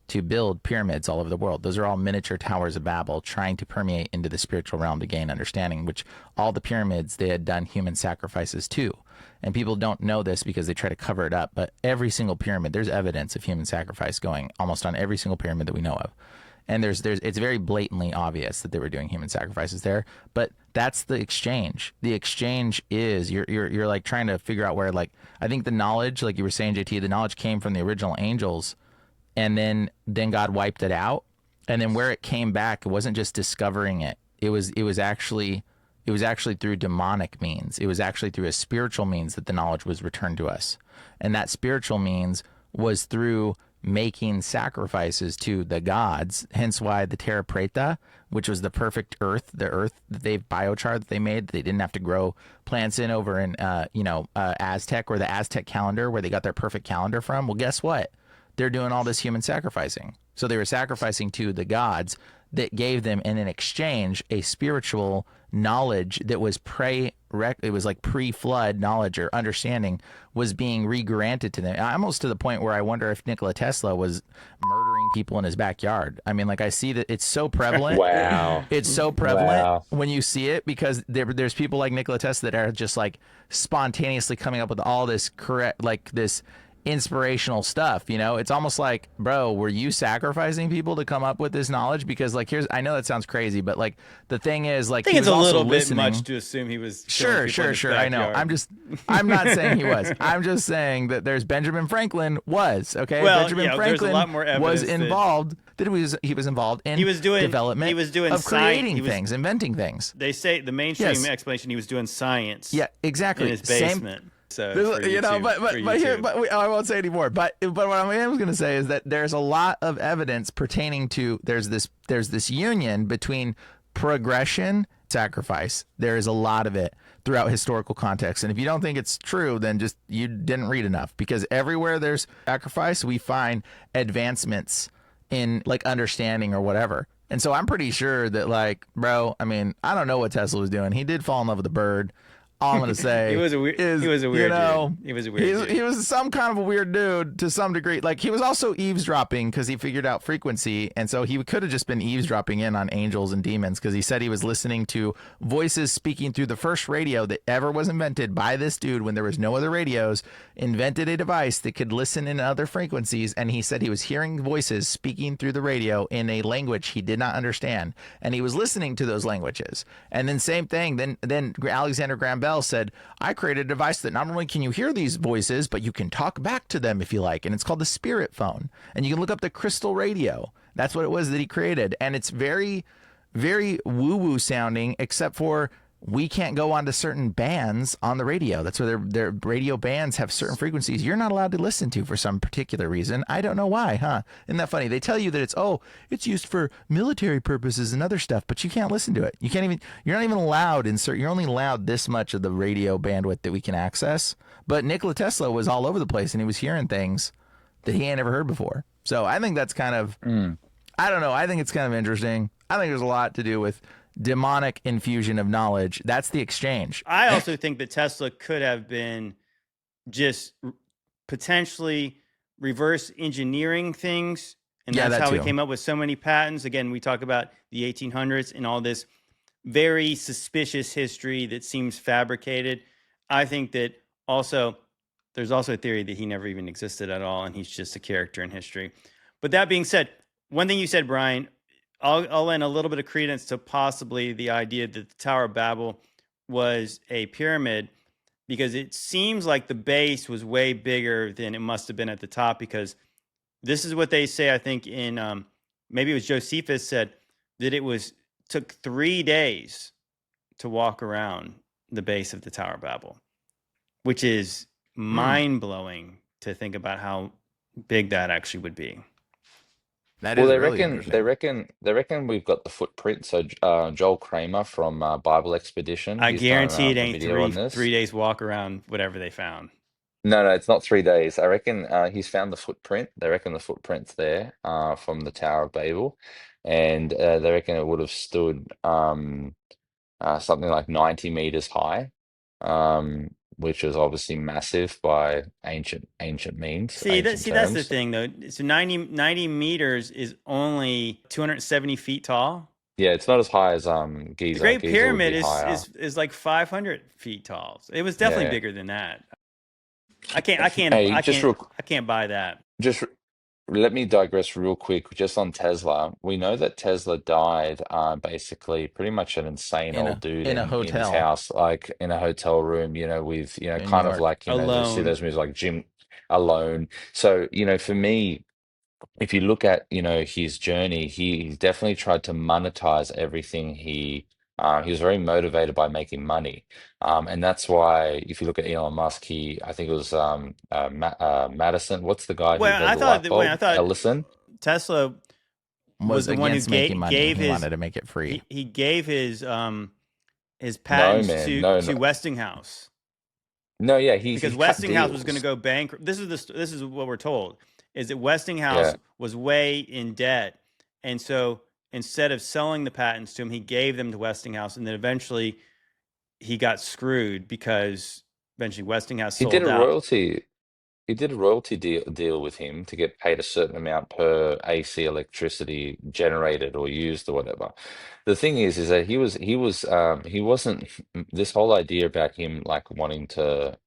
to build pyramids all over the world. Those are all miniature towers of Babel trying to permeate into the spiritual realm to gain understanding, which all the pyramids they had done human sacrifices to. And people don't know this because they try to cover it up. But every single pyramid, there's evidence of human sacrifice going almost on every single pyramid that we know of. And it's very blatantly obvious that they were doing human sacrifices there. But that's the exchange. The exchange is you're like trying to figure out where, like, I think the knowledge, like you were saying, JT, the knowledge came from the original angels, and then God wiped it out. And then where it came back, it wasn't just discovering it. It was actually through demonic means. It was actually through a spiritual means that the knowledge was returned to us. And that spiritual means was through making sacrifices to the gods, hence why the Terra Preta, which was the perfect earth, the earth that biochar that they made, they didn't have to grow plants in over in Aztec, or the Aztec calendar where they got their perfect calendar from. Well, guess what? They're doing all this human sacrificing. So they were sacrificing to the gods that gave them in an exchange a spiritual knowledge that was pre-flood knowledge or understanding was being re-granted to them. Almost to the point where I wonder if Nikola Tesla was murdering people in his backyard. I mean, like, I see that it's so prevalent. Wow. It's so prevalent Wow. when you see it, because there's people like Nikola Tesla that are just like spontaneously coming up with all this this inspirational stuff. It's almost like, bro, were you sacrificing people to come up with this knowledge? Because, like, I know that sounds crazy, but, like, the thing is, like, I think it's a little bit listening. much to assume he was Sure. I know. I'm not saying he was. I'm just saying that there's Benjamin Franklin was, okay? Well, Benjamin Franklin there's a lot more evidence was involved. He was involved in development. He was doing of creating things, inventing things. They say the mainstream explanation, he was doing science. Yeah, exactly. In his basement. So I won't say anymore. But what I was going to say is that there's a lot of evidence pertaining to there's this union between progression, sacrifice. There is a lot of it throughout historical context. And if you don't think it's true, then just you didn't read enough, because everywhere there's sacrifice, we find advancements in, like, understanding or whatever. And so I'm pretty sure that, like, bro, I mean, I don't know what Tesla was doing. He did fall in love with a bird. All I'm gonna say he was a weird dude. He was a weird dude. He was some kind of a weird dude to some degree. Like, he was also eavesdropping because he figured out frequency, and so he could have just been eavesdropping in on angels and demons, because he said he was listening to voices speaking through the first radio that ever was invented by this dude when there was no other radios. Invented a device that could listen in other frequencies, and he said he was hearing voices speaking through the radio in a language he did not understand, and he was listening to those languages. And then same thing. Then Alexander Graham Bell said, I created a device that not only can you hear these voices, but you can talk back to them if you like. And it's called the Spirit Phone. And you can look up the crystal radio. That's what it was that he created. And it's very, very woo-woo sounding, except for we can't go onto certain bands on the radio. That's where their radio bands have certain frequencies you're not allowed to listen to for some particular reason. I don't know why, huh? Isn't that funny? They tell you that it's used for military purposes and other stuff, but you can't listen to it. You're not even allowed you're only allowed this much of the radio bandwidth that we can access. But Nikola Tesla was all over the place, and he was hearing things that he ain't ever heard before. So I think that's kind of, I don't know. I think it's kind of interesting. I think there's a lot to do with demonic infusion of knowledge. That's the exchange. I also think that Tesla could have been just potentially reverse engineering things, and that's how he came up with so many patents. Again, we talk about the 1800s and all this very suspicious history that seems fabricated. I think that there's also a theory that he never even existed at all, and he's just a character in history. But that being said, one thing you said, Brian, I'll lend a little bit of credence to possibly the idea that the Tower of Babel was a pyramid, because it seems like the base was way bigger than it must have been at the top, because this is what they say, I think, in maybe it was Josephus said that took 3 days to walk around the base of the Tower of Babel, which is mind-blowing to think about how big that actually would be. They reckon we've got the footprint. So Joel Kramer from Bible Expedition. I he's guarantee done, it ain't video on this. 3 days walk around whatever they found. No, it's not 3 days. I reckon he's found the footprint. They reckon the footprint's there from the Tower of Babel, and they reckon it would have stood something like 90 meters high. which was obviously massive by ancient means, ancient That's the terms. thing though. So 90 meters is only 270 feet tall. Yeah, it's not as high as The Giza. Great Giza would Pyramid be higher. is like 500 feet tall. It was definitely Yeah. bigger than that. Hey, I can't buy that. just let me digress real quick just on Tesla. We know that Tesla died basically pretty much an insane in old a dude in a in his hotel house, like in a hotel room, with, in New kind of York. like, you see Alone. those movies like Jim Alone. So, for me, if you look at, his journey, he definitely tried to monetize everything he was very motivated by making money. And that's why if you look at Elon Musk, I think it was Madison. What's the guy who made the light I bulb? thought Ellison? Tesla was Was the one who against making money. gave He his wanted to make it free. he gave his No, patents man. No, to no. Westinghouse No, yeah, he because cut Westinghouse was going to deals. go bankrupt. This is what we're told is that Westinghouse Yeah. was way in debt, and so instead of selling the patents to him, he gave them to Westinghouse, and then eventually he got screwed because eventually Westinghouse He did sold a out. royalty. He did a royalty deal with him to get paid a certain amount per AC electricity generated or used or whatever. The thing is that he wasn't this whole idea about him like wanting to,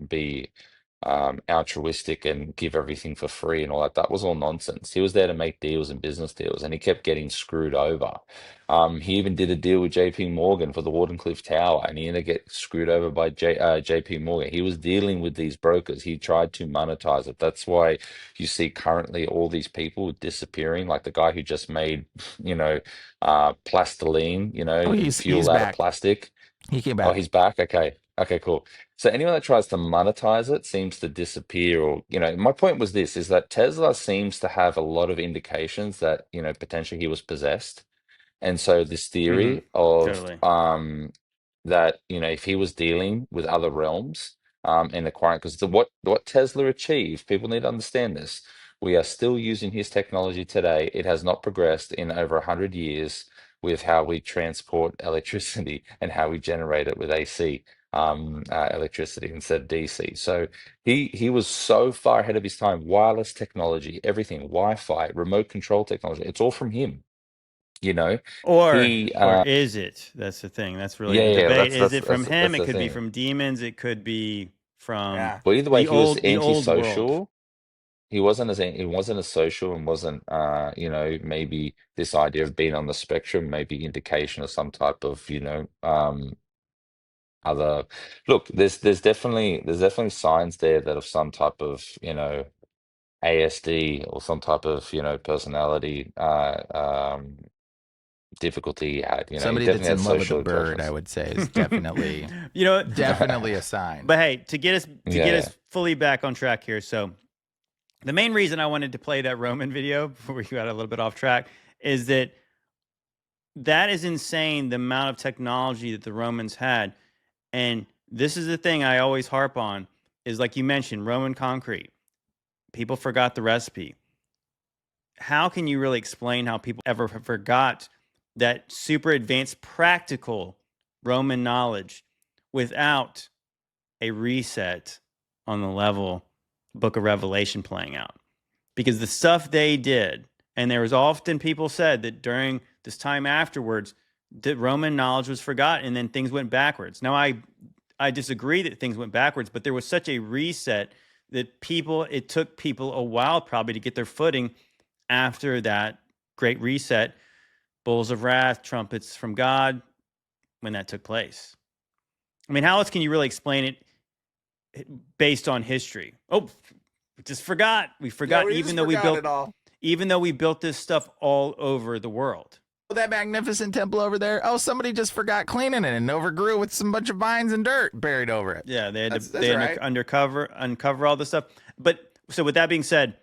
be altruistic and give everything for free and all that. That was all nonsense. He was there to make deals and business deals, and he kept getting screwed over. He even did a deal with JP Morgan for the Wardenclyffe Tower, and he ended up getting screwed over by JP Morgan. He was dealing with these brokers. He tried to monetize it. That's why you see currently all these people disappearing, like the guy who just made, plastiline, Oh, he's fuel out of back. plastic. He came Oh, back. he's back. Okay. Okay, cool. So anyone that tries to monetize it seems to disappear, or, my point was this, is that Tesla seems to have a lot of indications that, potentially he was possessed. And so this Mm-hmm. theory of Totally. that, if he was dealing with other realms and acquiring, because what Tesla achieved, people need to understand this. We are still using his technology today. It has not progressed in over 100 years with how we transport electricity and how we generate it with AC electricity instead of DC. So he was so far ahead of his time. Wireless technology, everything, Wi-Fi, remote control technology, it's all from him. You know, he Or is it? That's the thing. That's really yeah, the yeah, debate. that's Is that's it from that's him? that's It the could be thing. from demons. It could be from Yeah. Well, either way, he was the old world. antisocial. He wasn't as social and wasn't maybe this idea of being on the spectrum, maybe indication of some type of, other look, there's definitely signs there that of some type of, ASD or some type of, personality difficulty he had. He Somebody definitely that's had in love with a social bird, I attractions. would say, is definitely You know, definitely a sign. but hey, to get Yeah. us fully back on track here. So the main reason I wanted to play that Roman video before we got a little bit off track is that is insane, the amount of technology that the Romans had. And this is the thing I always harp on is like you mentioned, Roman concrete. People forgot the recipe. How can you really explain how people ever forgot that super advanced practical Roman knowledge without a reset on the level Book of Revelation playing out? Because the stuff they did, and there was often people said that during this time afterwards, that Roman knowledge was forgotten and then things went backwards. Now, I disagree that things went backwards, but there was such a reset that it took people a while probably to get their footing after that great reset, bowls of wrath, trumpets from God, when that took place. I mean, how else can you really explain it based on history? Oh, we just forgot. We forgot, even though we built this stuff all over the world. That magnificent temple over there. Oh, somebody just forgot cleaning it and overgrew with some bunch of vines and dirt buried over it. Yeah, they had Right. to uncover all this stuff. But so with that being said,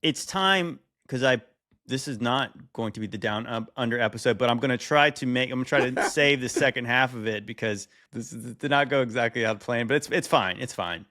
it's time because this is not going to be the down under episode, but I'm going to try to save the second half of it because this did not go exactly how planned, but it's fine. It's fine.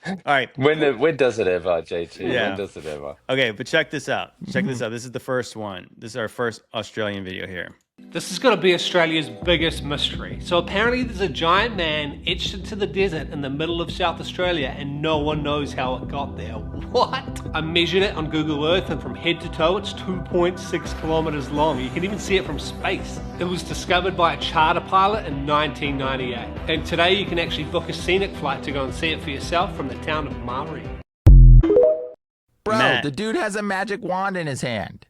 All right. When does it ever, JT? Yeah. When does it ever? Okay, but check this out. Check this out. This is the first one. This is our first Australian video here. This is going to be Australia's biggest mystery. So apparently there's a giant man etched into the desert in the middle of South Australia and no one knows how it got there. What? I measured it on Google Earth and from head to toe it's 2.6 kilometers long. You can even see it from space. It was discovered by a charter pilot in 1998. And today you can actually book a scenic flight to go and see it for yourself from the town of Maori. Bro, Matt. the dude has a magic wand in his hand.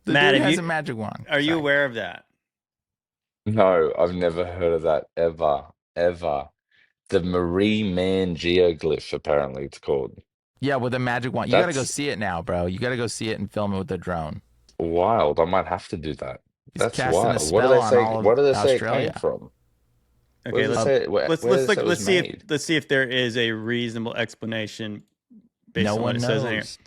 The Matt, dude have has you- a magic wand. Are you Sorry. aware of that? No, I've never heard of that ever, ever. The Marie Man geoglyph, apparently it's called. Yeah, with a magic wand. You got to go That's see it now, bro. You got to go see it and film it with a drone. wild. I might have to do that. He's That's casting a wild. spell What do they on say? all of What do they say it Australia. came from? Okay, Where does it let's say, where let's does it look. say it was made? Let's see if there is a reasonable explanation based No on what one it says in here. knows.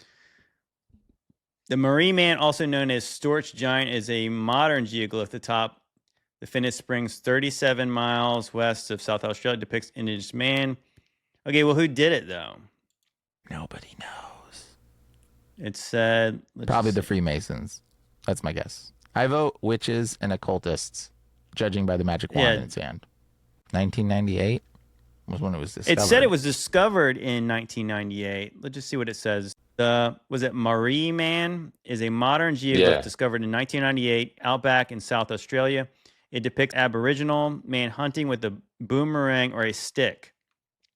The Marie Man, also known as Storch Giant, is a modern geoglyph atop the Finniss Springs, 37 miles west of South Australia. Depicts indigenous man. Okay, well, who did it though? Nobody knows. It said Probably the Freemasons. That's my guess. I vote witches and occultists, judging by the magic wand Yeah. in its hand. 1998 was when it was discovered. It said it was discovered in 1998. Let's just see what it says. Was it Marie Man? Is a modern geoglyph Yeah. discovered in 1998 outback in South Australia. It depicts Aboriginal man hunting with a boomerang or a stick.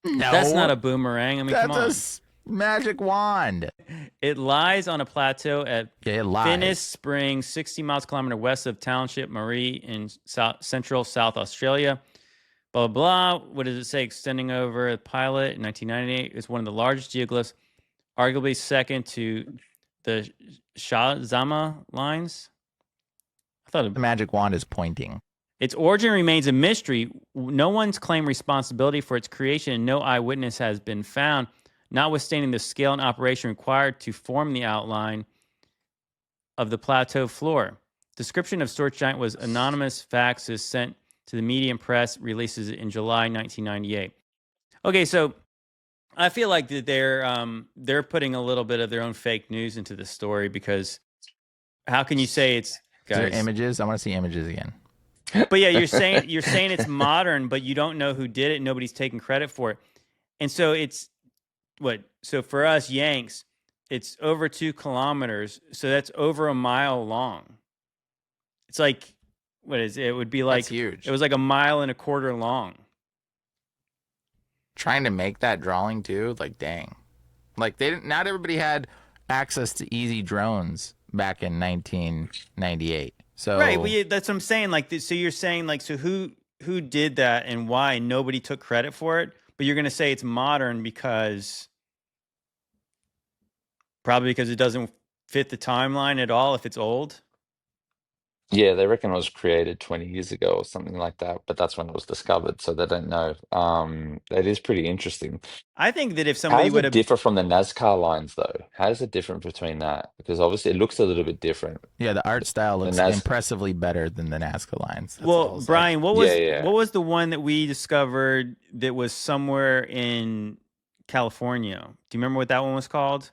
No, That's not a boomerang. I mean, come that's on. a magic wand. It lies on a plateau at Yeah, it lies. Finniss Springs, 60 miles kilometer west of Township Marie in central South Australia. Blah, blah, blah. What does it say? Extending over a pilot in 1998 is one of the largest geoglyphs, arguably second to the Shazama lines. I thought The magic wand is pointing. its origin remains a mystery. No one's claimed responsibility for its creation, and no eyewitness has been found, notwithstanding the scale and operation required to form the outline of the plateau floor. Description of Storch Giant was anonymous. Fax is sent to the media and press, releases it in July 1998. Okay, so I feel like that they're putting a little bit of their own fake news into the story, because how can you say it's Is there guys? images? I want to see images again. But yeah, you're saying it's modern, but you don't know who did it. Nobody's taking credit for it, and so it's what? So for us Yanks, it's over 2 kilometers, so that's over a mile long. It's like, what is it? It would be like That's huge. It was like a mile and a quarter long. Trying to make that drawing too, like dang. Like they didn't. Not everybody had access to easy drones back in 1998. So Right. Well, yeah, that's what I'm saying. Like, so you're saying like, so who did that and why? Nobody took credit for it, but you're going to say it's modern probably because it doesn't fit the timeline at all if it's old. Yeah, they reckon it was created 20 years ago or something like that, but that's when it was discovered, so they don't know. It is pretty interesting. I think that if How somebody does would it have, differ from the NASCAR lines, though? How is it different between that? Because obviously it looks a little bit different. yeah, the art style The looks Nas- impressively better than the Nazca lines. That's all I'll well, say. Brian, what was Yeah. what was the one that we discovered that was somewhere in California? Do you remember what that one was called?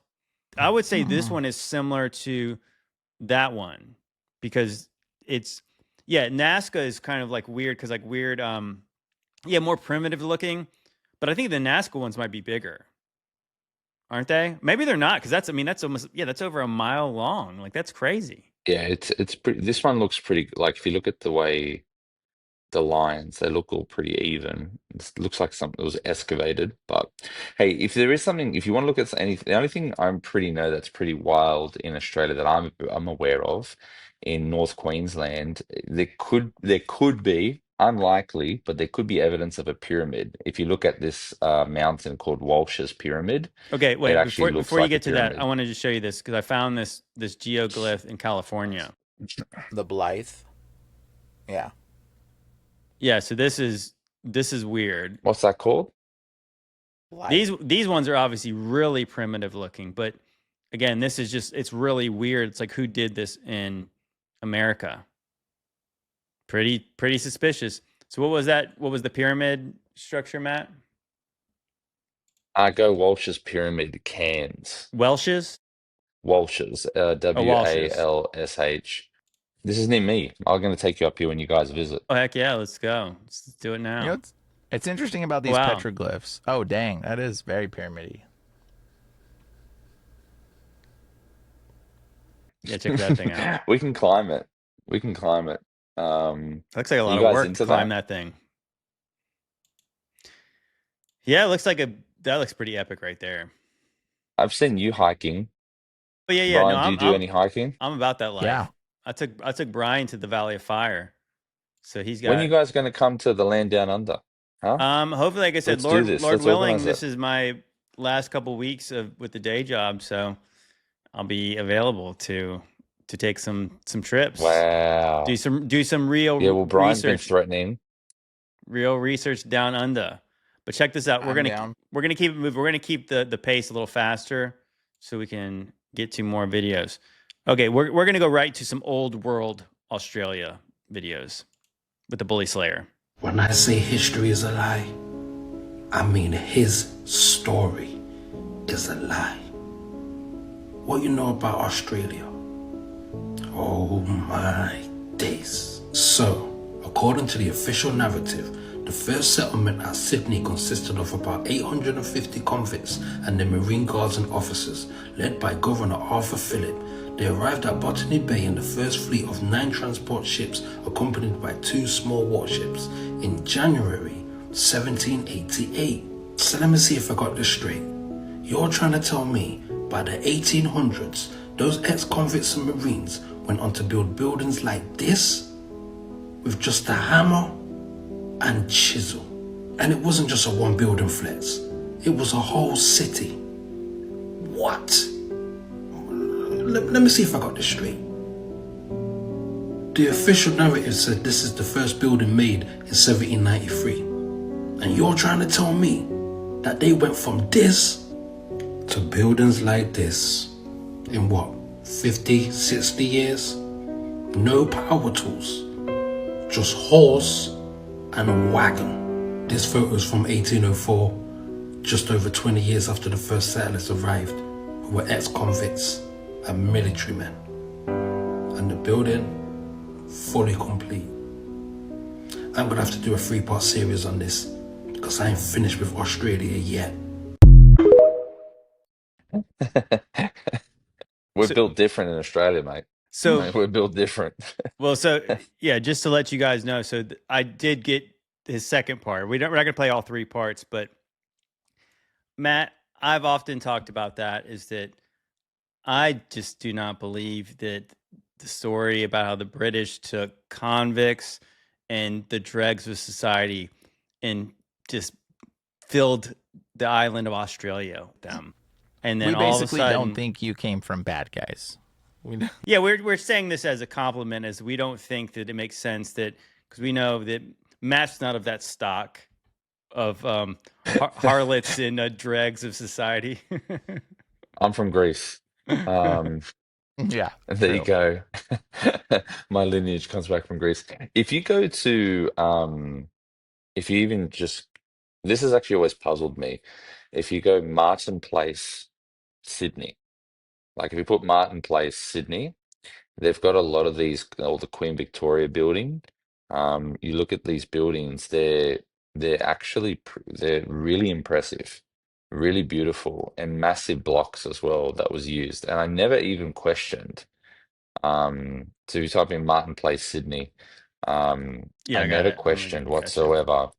I would say this one is similar to that one because it's Nazca is kind of like weird because like weird more primitive looking, but I think the Nazca ones might be bigger, aren't they? Maybe they're not, because that's almost that's over a mile long. Like that's crazy. Yeah, it's pretty. This one looks pretty. Like if you look at the way the lines, they look all pretty even. It looks like something that was excavated. But hey, if there is something, if you want to look at anything, the only thing that's pretty wild in Australia that I'm aware of in North Queensland, there could be, unlikely, but there could be evidence of a pyramid. If you look at this mountain called Walsh's Pyramid, Okay, it wait, actually looks before you like a get to that, pyramid. I want to just show you this because I found this geoglyph in California. The Blythe. Yeah. Yeah, so this is weird. What's that called? These ones are obviously really primitive looking, but again, this is just it's really weird. It's like, who did this in America? Pretty suspicious. So what was that? What was the pyramid structure, Matt? Go Walsh's Pyramid, Cairns. Welsh's? Walsh's, Walsh's. Walsh. This is near me. I'm going to take you up here when you guys visit. Oh heck yeah, let's go. Let's do it You know, now. it's interesting about these Wow. petroglyphs. Oh, dang, that is very pyramidy. Yeah, check that thing out. We can climb it. We can climb it. Looks like a Are lot you of guys work to into climb that? that thing. Yeah, it looks like that looks pretty epic right there. I've seen you hiking. But yeah, no, Brian, do you do any hiking? I'm about that Yeah. life. I took Brian to the Valley of Fire. So he's When are got you guys going to come to the land down under? Huh? hopefully, like I said, Let's do this. Lord Let's willing, organize it. this is my last couple weeks with the day job, so I'll be available to take some trips. Wow. Do some real Yeah, well, Brian's been research, threatening. down under. But check this out. I'm down. We're gonna keep it moving. We're gonna keep the pace a little faster so we can get to more videos. Okay, we're gonna go right to some old world Australia videos with the Bully Slayer. When I say history is a lie, I mean his story is a lie. What you know about Australia? Oh my days. So, according to the official narrative, the first settlement at Sydney consisted of about 850 convicts and their Marine Guards and officers, led by Governor Arthur Phillip. They arrived at Botany Bay in the first fleet of 9 transport ships, accompanied by 2 small warships, in January 1788. So let me see if I got this straight. You're trying to tell me by the 1800s, those ex-convicts and Marines went on to build buildings like this with just a hammer and chisel? And it wasn't just a one building flex, it was a whole city. What? Let me see if I got this straight. The official narrative said this is the first building made in 1793. And you're trying to tell me that they went from this to buildings like this in what, 50, 60 years? No power tools, just horse and a wagon. This photo is from 1804, just over 20 years after the first settlers arrived, who were ex-convicts and military men. And the building, fully complete. I'm gonna have to do a 3-part series on this because I ain't finished with Australia yet. We're built different in Australia, mate. So We're built different. well, so yeah, just to let you guys know, so I did get his second part. We're not gonna play all 3 parts, but Matt, I've often talked about that, is that I just do not believe that the story about how the British took convicts and the dregs of society and just filled the island of Australia with them. And then We all of a basically sudden, don't think you came from bad guys. yeah, we're saying this as a compliment, as we don't think that it makes sense that, because we know that Matt's not of that stock of harlots and dregs of society. I'm from Greece. Yeah. There you True. go. My lineage comes back from Greece. If you go to, if you even just, this has actually always puzzled me. If you go Martin Place, Sydney, like if you put Martin Place, Sydney, they've got a lot of these, all the Queen Victoria building. You look at these buildings, they're actually they're really impressive, really beautiful, and massive blocks as well that was used. And I never even questioned. So if you type in Martin Place, Sydney, Yeah, I I got never it. Let me questioned refresh it. whatsoever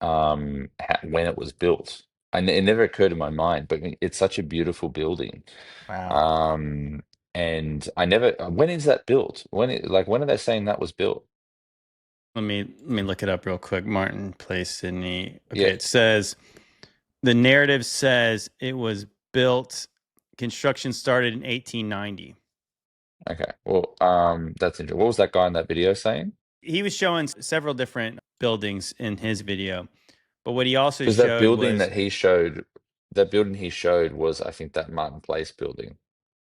when it was built. And it never occurred in my mind, but it's such a beautiful building. Wow. Um, and I never, when is that built? When are they saying that was built? Let me look it up real quick. Martin Place, Sydney. Okay, Yeah, it says the narrative says it was built. Construction started in 1890. okay. Well, that's interesting. What was that guy in that video saying? He was showing several different buildings in his video, but what he also Because that showed building was that building he showed was, I think, that Martin Place building,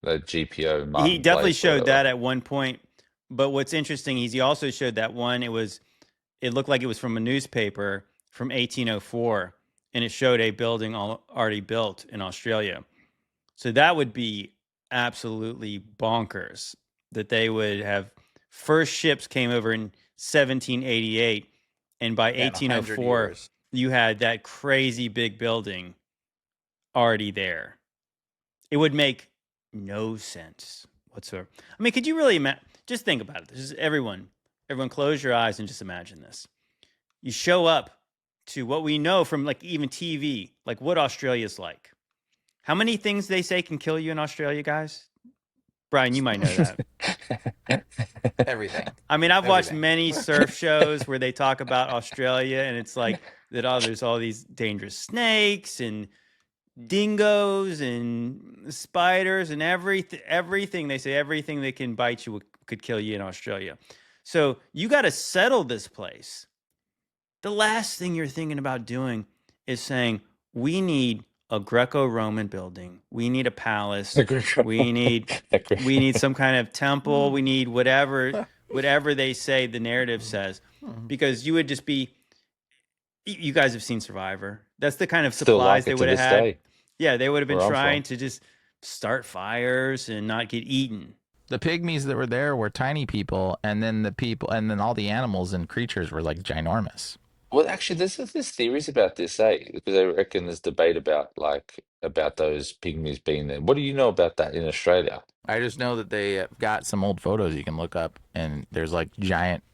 the GPO he Martin definitely Place, showed whatever. that at one point. But what's interesting is he also showed that one. It looked like it was from a newspaper from 1804, and it showed a building already built in Australia. So that would be absolutely bonkers that they would have First ships came over in 1788, and by Yeah, in 100 1804, years. you had that crazy big building already there. It would make no sense whatsoever. I mean, could you really just think about it? This is everyone close your eyes and just imagine this. You show up to what we know from like even TV, like what Australia's like. How many things they say can kill you in Australia, guys? Brian, you might know that. Everything. I mean, I've watched Everything. many surf shows where they talk about Australia, and it's like that. Oh, there's all these dangerous snakes and dingoes and spiders and everything. They say everything that can bite you could kill you in Australia. So you got to settle this place. The last thing you're thinking about doing is saying, we need a Greco-Roman building. We need a palace. We need some kind of temple. We need whatever they say the narrative says, because you would just be. You guys have seen Survivor. That's the kind of Still supplies like they it to would have this had. day. Yeah, they would have been Where I'm trying from. to just start fires and not get eaten. The pygmies that were there were tiny people, and then all the animals and creatures were like ginormous. Well, actually, there's theories about this, because I reckon there's debate about those pygmies being there. What do you know about that in Australia? I just know that they have got some old photos you can look up, and there's like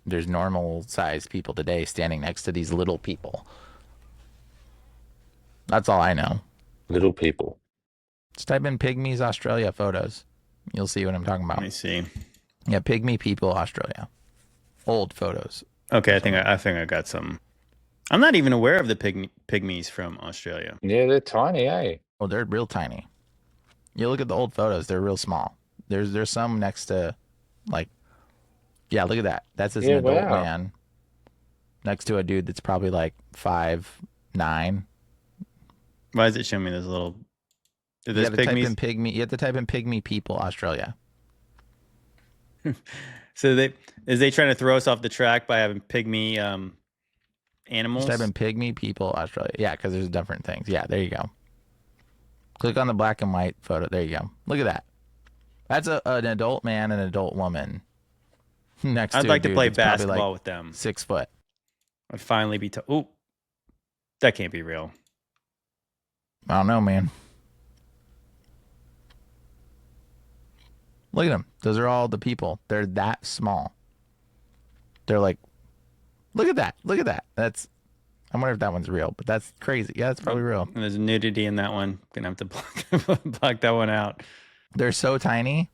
there's normal sized people today standing next to these little people. That's all I know. Little people. Just type in pygmies Australia photos. You'll see what I'm talking about. Let me see. Yeah, pygmy people Australia. Old photos. Okay, I think I got some. I'm not even aware of the pygmies from Australia. Yeah, they're tiny, eh? Oh, they're real tiny. You look at the old photos; they're real small. There's some next to, like, yeah, look at that. That's an adult man next to a dude that's probably like 5'9". Why is it showing me those little? You have to type in pygmy. You have to type in pygmy people Australia. So they trying to throw us off the track by having pygmy animals? Just type in pygmy people Australia. Yeah, because there's different things. Yeah, there you go. Click on the black and white photo. There you go. Look at that. That's an adult man and an adult woman next to. I'd like to play that's probably basketball like with them. 6 foot. I'd finally be. Ooh, that can't be real. I don't know, man. Look at them. Those are all the people. They're that small. They're like, look at that. Look at that. I wonder if that one's real, but that's crazy. Yeah, that's probably real. And there's nudity in that one. Gonna have to block that one out. They're so tiny.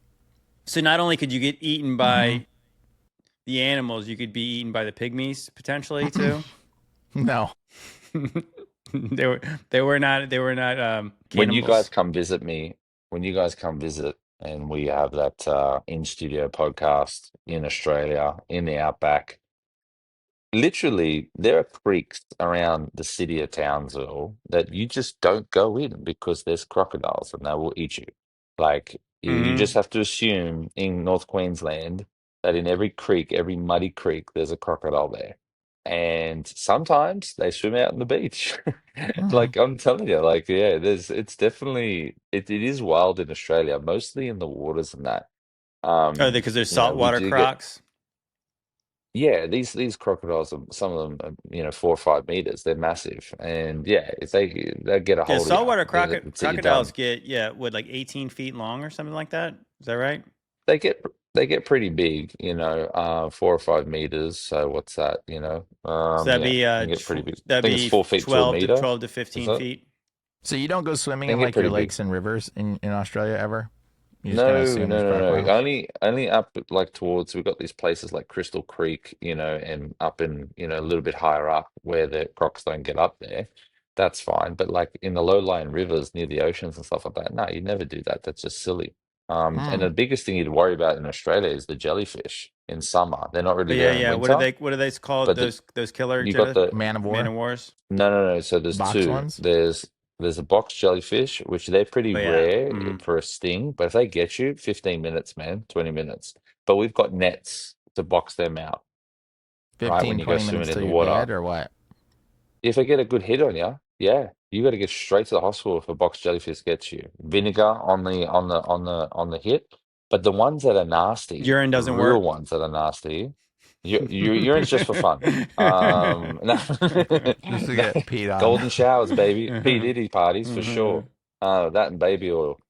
So not only could you get eaten by the animals, you could be eaten by the pygmies potentially too. No. They were not cannibals. When you guys come visit me, and we have that in-studio podcast in Australia, in the outback, literally there are creeks around the city of Townsville that you just don't go in because there's crocodiles and they will eat you. Like you just have to assume in North Queensland that in every creek, every muddy creek, there's a crocodile there. And sometimes they swim out on the beach. Like I'm telling you, like, yeah, it's definitely it is wild in Australia, mostly in the waters and that. Oh, because there's You know, we saltwater do get crocs. yeah, these crocodiles are some of them are, 4 or 5 meters. They're massive, and yeah, if they get a Yeah, hold of you, saltwater that's it, you're crocodiles done. get like 18 feet long or something like that. Is that right? They get pretty big, 4 or 5 meters. So what's that? So that'd Yeah, be they can get pretty big. I that'd think it's be 4 feet to a meter. 12 to Is 15 that? feet. So you don't go swimming They in get like your pretty big. lakes and rivers in Australia ever? You just kind of No, assume no, these no, no. crocodiles? Only up like towards we've got these places like Crystal Creek, and up in, a little bit higher up where the crocs don't get up there. That's fine. But like in the low-lying rivers near the oceans and stuff like that, no, you never do that. That's just silly. And the biggest thing you'd worry about in Australia is the jellyfish in summer. They're not Oh really yeah, there in yeah. winter, What are they called? but Those killer you got the Man of man War? of wars. no. So there's Box two. ones? There's a box jellyfish, which they're pretty Oh yeah. rare for a sting, but if they get you, 15 minutes, man, 20 minutes. But we've got nets to box them out, right? When 15, you go 20 swimming minutes in till the you're water. dead or what? If they get a good hit on you, yeah, you got to get straight to the hospital if a box jellyfish gets you. Vinegar on the hit, But the ones that are nasty, Urine the doesn't real work. ones that are nasty, urine's just for fun. No, Just to no, get peed on. golden showers, baby. P. Diddy parties for sure. That and baby oil.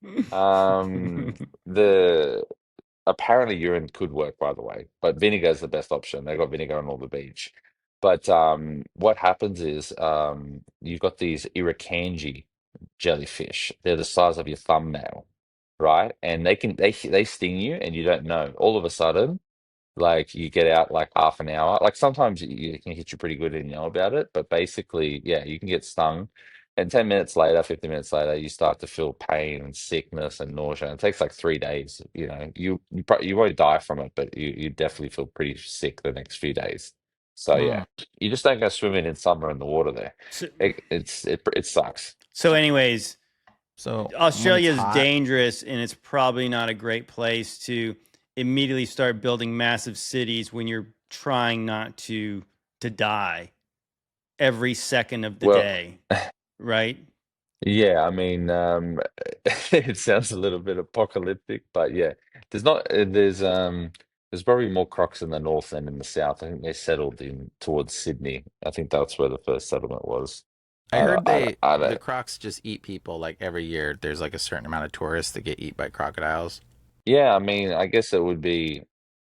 The Apparently urine could work, by the way, but vinegar is the best option. They got vinegar on all the beach. But what happens is you've got these irukandji jellyfish. They're the size of your thumbnail, right? And they sting you and you don't know. All of a sudden, like you get out like half an hour. Like sometimes you can hit you pretty good and you know about it, but basically, yeah, you can get stung. And 10 minutes later, 15 minutes later, you start to feel pain and sickness and nausea. And it takes like 3 days. You know, you won't die from it, but you definitely feel pretty sick the next few days. So yeah, you just don't go swimming in summer in the water there. So, It sucks. so anyways, So Australia is when it's hot, dangerous, and it's probably not a great place to immediately start building massive cities when you're trying not to die every second of the Well, day, right? yeah, I mean, it sounds a little bit apocalyptic, but yeah, there's probably more crocs in the north than in the south. I think they settled in towards Sydney. I think that's where the first settlement was. I heard I the don't, crocs just eat people. Like every year, there's like a certain amount of tourists that get eat by crocodiles. yeah, I mean, I guess it would be.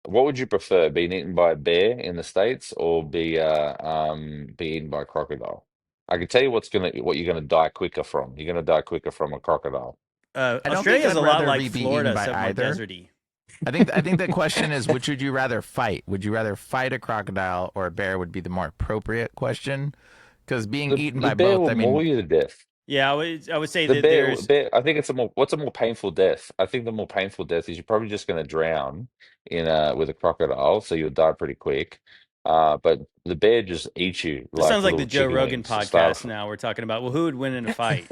What would you prefer, being eaten by a bear in the States or be eaten by a crocodile? I can tell you what you're gonna die quicker from. You're gonna die quicker from a crocodile. I don't think Australia is I'd a lot rather like be Florida, eaten by except more either. deserty. I think the question is, which would you rather fight? Would you rather fight a crocodile or a bear? Would be the more appropriate question. Because being eaten The by bear both, will I maul mean, you to death. Yeah, I would say The that there's bear, I think what's a more painful death? I think the more painful death is you're probably just going to drown with a crocodile, so you'll die pretty quick. But the bear just eats you this like sounds like the little Joe chicken Rogan wings. podcast. Now we're talking about, well, who would win in a fight?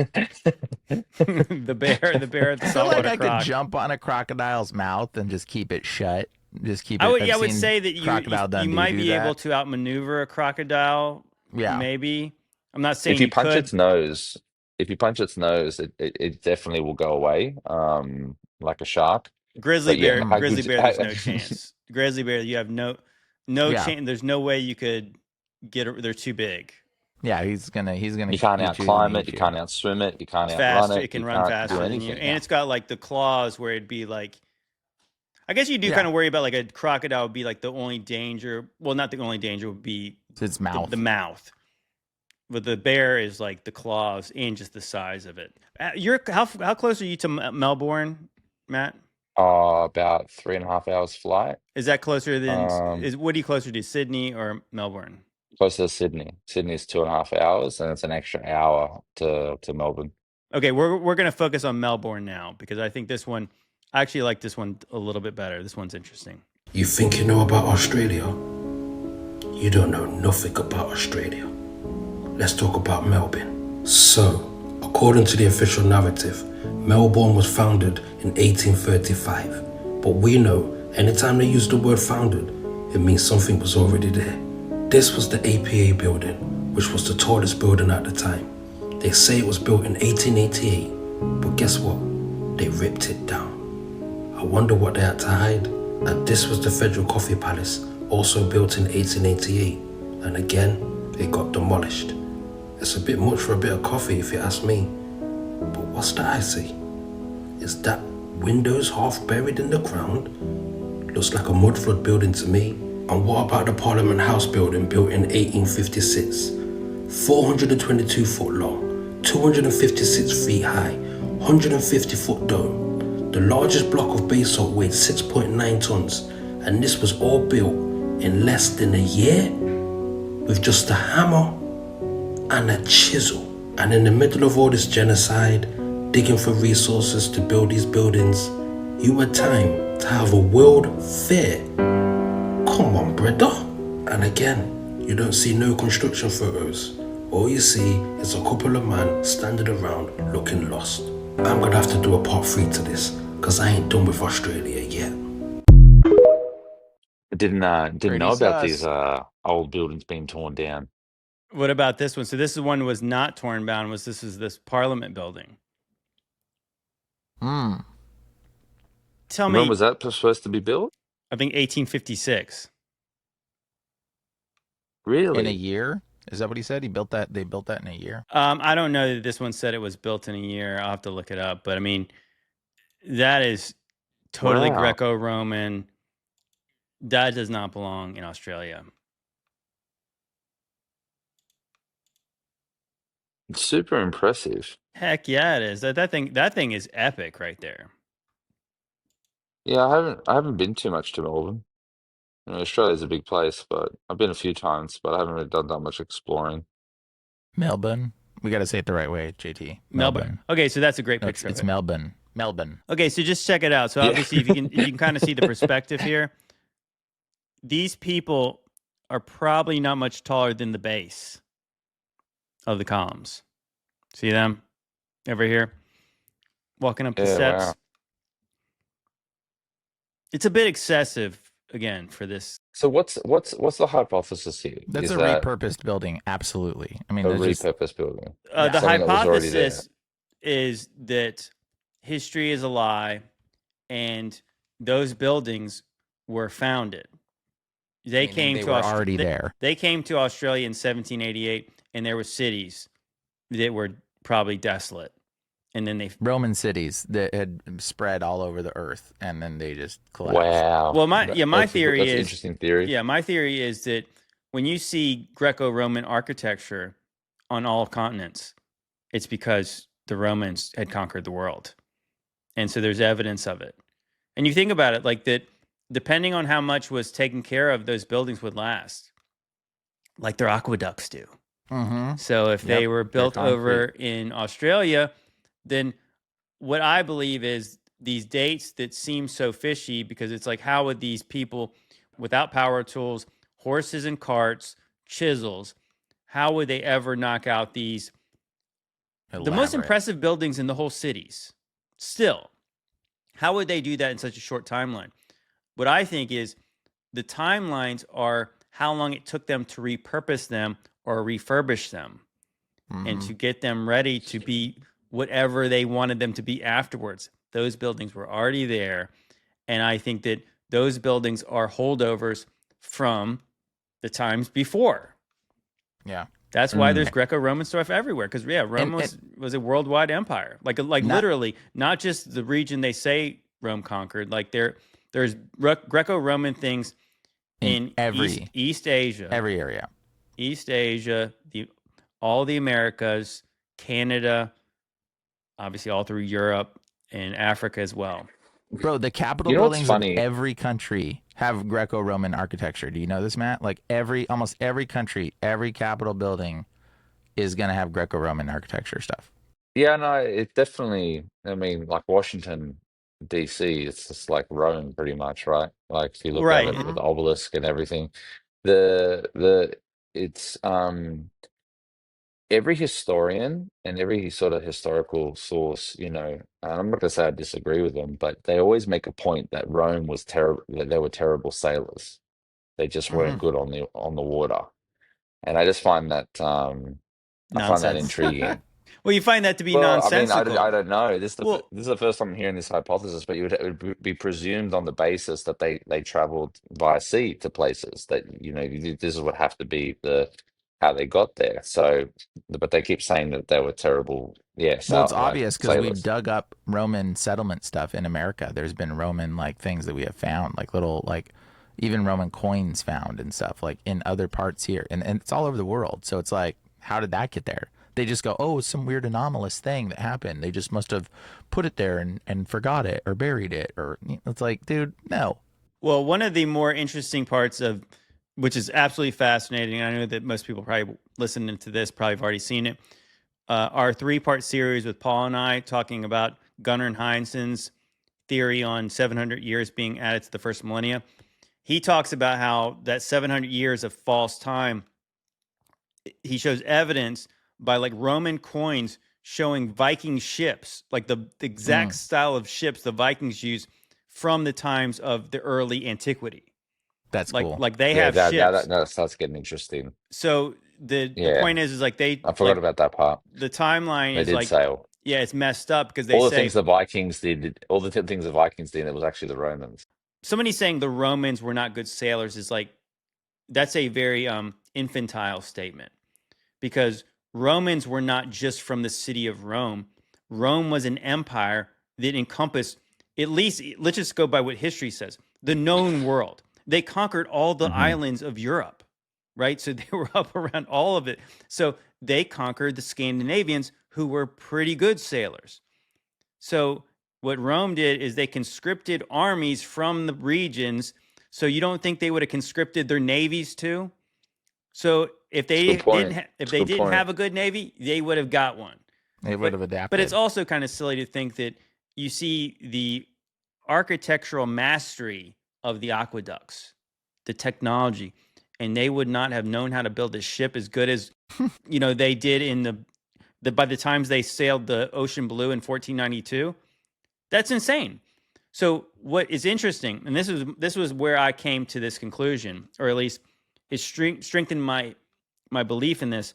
the bear, or the I feel like saltwater I croc. could jump on a crocodile's mouth and just keep it shut. Just keep it. I would I've would seen say that Crocodile you Dundee might do be that. able to outmaneuver a crocodile. Yeah. Maybe. I'm not saying If you you punch could. its nose, if you punch its nose, it definitely will go away, like a shark. Grizzly But yeah, bear, how grizzly good? bear, there's no chance. Grizzly bear, you have no Yeah. chance. There's no way you could they're too big. Yeah, he's gonna You can't eat you and outclimb it, eat you can't outswim it, you can't It's outrun faster. It it, can you run can't do faster than you, anything. and Yeah. it's got like the claws where it'd be like. I guess you do Yeah. kind of worry about like a crocodile would be like the only danger. Well, not the only danger would be It's its mouth. the mouth. But the bear is like the claws and just the size of it. How close are you to Melbourne, Matt? About 3.5 hours flight. Is that closer than Um, what are you closer to, Sydney or Melbourne? Closer to Sydney. Sydney is 2.5 hours, and it's an extra hour to Melbourne. Okay, we're gonna focus on Melbourne now because I think this one, I actually like this one a little bit better. This one's interesting. You think you know about Australia? You don't know nothing about Australia. Let's talk about Melbourne. So, according to the official narrative, Melbourne was founded in 1835. But we know anytime they use the word founded, it means something was already there. This was the APA building, which was the tallest building at the time. They say it was built in 1888, but guess what? They ripped it down. I wonder what they had to hide. And this was the Federal Coffee Palace, also built in 1888. And again, it got demolished. It's a bit much for a bit of coffee if you ask me. But what's that I see? Is that windows half buried in the ground? Looks like a mud flood building to me. And what about the Parliament House building built in 1856? 422 foot long, 256 feet high, 150 foot dome. The largest block of basalt weighed 6.9 tons, and this was all built in less than a year with just a hammer and a chisel. And in the middle of all this genocide, digging for resources to build these buildings, you had time to have a world fair. Come on, brother. And again, you don't see no construction photos. All you see is a couple of men standing around looking lost. I'm gonna have to do a part 3 to this, cause I ain't done with Australia yet. I didn't Pretty know about sus. these old buildings being torn down. What about this one? So this one was not torn down. This Parliament building? tell When me, was that supposed to be built? I think 1856. Really? In a year? Is that what he said? He built that. They built that in a year. I don't know that this one said it was built in a year. I'll have to look it up. But I mean, that is totally Wow. Greco-Roman. That does not belong in Australia. Super impressive. Heck yeah, it is. That thing is epic right there. Yeah, I haven't been too much to Melbourne. You know, Australia's a big place, but I've been a few times, but I haven't really done that much exploring. Melbourne. We got to say it the right way, JT. Melbourne. Okay, so that's a great No, picture. it's of it. Melbourne. Melbourne. Okay, so just check it out. So Yeah. obviously, if you can kind of see the perspective here. These people are probably not much taller than the base of the columns. See them over here, walking up the Yeah, steps. wow. It's a bit excessive again for this. So what's the hypothesis here? That's Is a that repurposed building. Absolutely. I mean, a there's just repurposed building? Yeah. The Something that was already there. hypothesis is that history is a lie, and those buildings were founded. They meaning came they to were already there. They came to Australia in 1788, and there were cities that were probably desolate, and then they. Roman cities that had spread all over the earth, and then they just collapsed. Wow. Well, my theory that's is an interesting theory. Yeah, my theory is that when you see Greco-Roman architecture on all continents, it's because the Romans had conquered the world, and so there's evidence of it. And you think about it like that. Depending on how much was taken care of, those buildings would last, like their aqueducts do. Mm-hmm. So if they were built concrete. over in Australia, then what I believe is these dates that seem so fishy, because it's like, how would these people without power tools, horses and carts, chisels, how would they ever knock out these, the most Elaborate. impressive buildings in the whole cities? Still, how would they do that in such a short timeline? What I think is the timelines are how long it took them to repurpose them or refurbish them and to get them ready to be whatever they wanted them to be afterwards. Those buildings were already there. And I think that those buildings are holdovers from the times before. Yeah. That's why there's Greco-Roman stuff everywhere. Because, yeah, Rome was a worldwide empire. Like literally, not just the region they say Rome conquered. Like there's Greco-Roman things in every East Asia. Every area. East Asia, all the Americas, Canada, obviously all through Europe and Africa as well. Bro, the Capitol buildings of every country have Greco-Roman architecture. Do you know this, Matt? Like almost every country, every Capitol building is going to have Greco-Roman architecture stuff. Yeah, no, it definitely, I mean, like Washington, DC, it's just like Rome pretty much, right? Like if you look at it with the obelisk and everything. It's every historian and every sort of historical source, you know, and I'm not gonna say I disagree with them, but they always make a point that Rome was terrible, that they were terrible sailors. They just weren't good on the water. And I just find that I find that intriguing. Well, you find that to be Well, nonsensical. I don't know. This is the first time I'm hearing this hypothesis, but it would be presumed on the basis that they traveled via sea to places that, you know, this is what have to be how they got there. So, but they keep saying that they were terrible. Yeah, Well, it's obvious because sailors. we've dug up Roman settlement stuff in America. There's been Roman like things that we have found, like little like even Roman coins found and stuff like in other parts here, and it's all over the world. So it's like, how did that get there? They just go, oh, it's some weird anomalous thing that happened. They just must have put it there and forgot it or buried it. Or it's like, dude, no. Well, one of the more interesting parts of, which is absolutely fascinating, I know that most people probably listening to this probably have already seen it, our 3-part series with Paul and I talking about Gunnar and Heinsohn's theory on 700 years being added to the first millennia. He talks about how that 700 years of false time, he shows evidence by like Roman coins showing Viking ships, like the exact style of ships the Vikings used from the times of the early antiquity. That's cool. Like they have ships. That starts getting interesting. So the point is like I forgot about that part. The timeline they is did like sail. Yeah, it's messed up because they All the things say the Vikings did, all the things the Vikings did, it was actually the Romans. somebody saying the Romans were not good sailors is like that's a very infantile statement because Romans were not just from the city of Rome. Rome was an empire that encompassed, at least, let's just go by what history says, the known world. They conquered all the Hmm. islands of Europe, right? So they were up around all of it. So they conquered the Scandinavians, who were pretty good sailors. So what Rome did is they conscripted armies from the regions. So you don't think they would have conscripted their navies too? So if It's a they good point. if It's a they good didn't point. have a good navy, they would have got one. They would But have but it's adapted. also kind of silly to think that you see the architectural mastery of the aqueducts, the technology, and they would not have known how to build a ship as good as they did in the by the times they sailed the ocean blue in 1492. That's insane. So what is interesting, and this was where I came to this conclusion, or at least it strengthened my belief in this,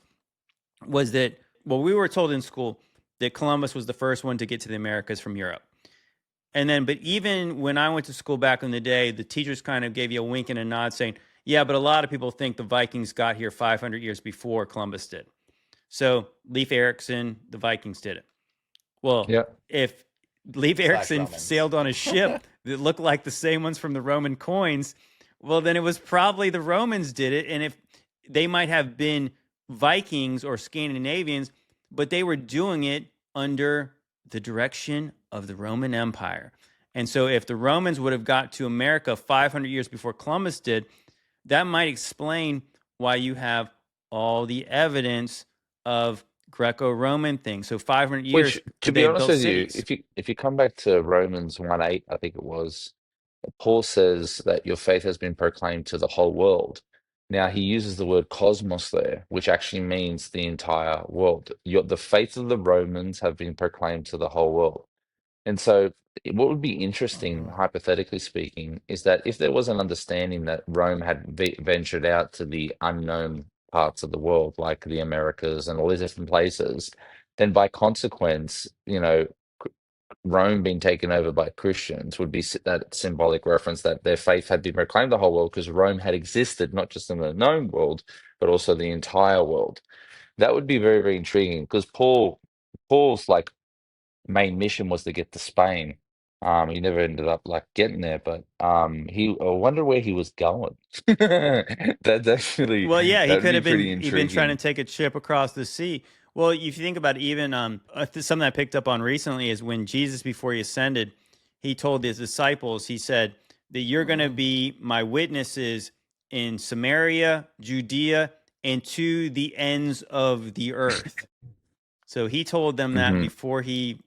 was that, well, we were told in school that Columbus was the first one to get to the Americas from Europe. And then, but even when I went to school back in the day, the teachers kind of gave you a wink and a nod saying, yeah, but a lot of people think the Vikings got here 500 years before Columbus did. So Leif Erikson, the Vikings did it. Well, Yeah. if Leif Erikson Romans. sailed on a ship that looked like the same ones from the Roman coins, well, then it was probably the Romans did it. And if they might have been Vikings or Scandinavians, but they were doing it under the direction of the Roman Empire. And so if the Romans would have got to America 500 years before Columbus did, that might explain why you have all the evidence of Greco-Roman things. So 500 years Which, to that be they've honest built with you, cities. if you come back to Romans 1:8, I think it was, Paul says that your faith has been proclaimed to the whole world. Now he uses the word cosmos there, which actually means the entire world. The faith of the Romans have been proclaimed to the whole world. And so, what would be interesting, hypothetically speaking, is that if there was an understanding that Rome had ventured out to the unknown parts of the world, like the Americas and all these different places, then by consequence, Rome being taken over by Christians would be that symbolic reference that their faith had been proclaimed the whole world because Rome had existed not just in the known world, but also the entire world. That would be very, very intriguing because Paul's like main mission was to get to Spain. He never ended up like getting there, but I wonder where he was going. That's actually Well, yeah, he that'd could be have pretty been trying to intriguing. take a ship across the sea. Well, if you think about it, even something I picked up on recently is when Jesus, before he ascended, he told his disciples, he said that you're going to be my witnesses in Samaria, Judea, and to the ends of the earth. So he told them that Hmm. before he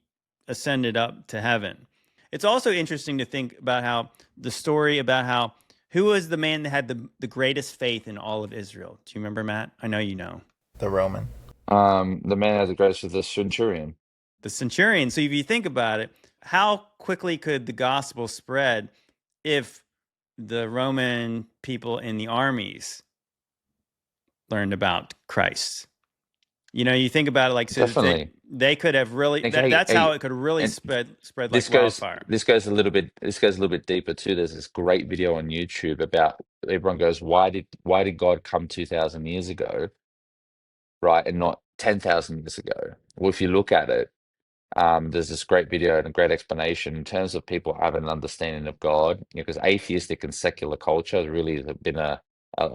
ascended up to heaven. It's also interesting to think about how the story about how who was the man that had the greatest faith in all of Israel? Do you remember, Matt? I know you know. The Roman. The man has the grace of the centurion. The centurion. So if you think about it, how quickly could the gospel spread if the Roman people in the armies learned about Christ? You think about it like so Definitely. they could have really Like, hey, that's how hey, it could really and spread like this goes wildfire. this goes a little bit deeper too. There's this great video on YouTube about everyone goes, why did God come 2,000 years ago, right, and not 10,000 years ago? Well, if you look at it, there's this great video and a great explanation in terms of people having an understanding of God, because atheistic and secular culture has really been a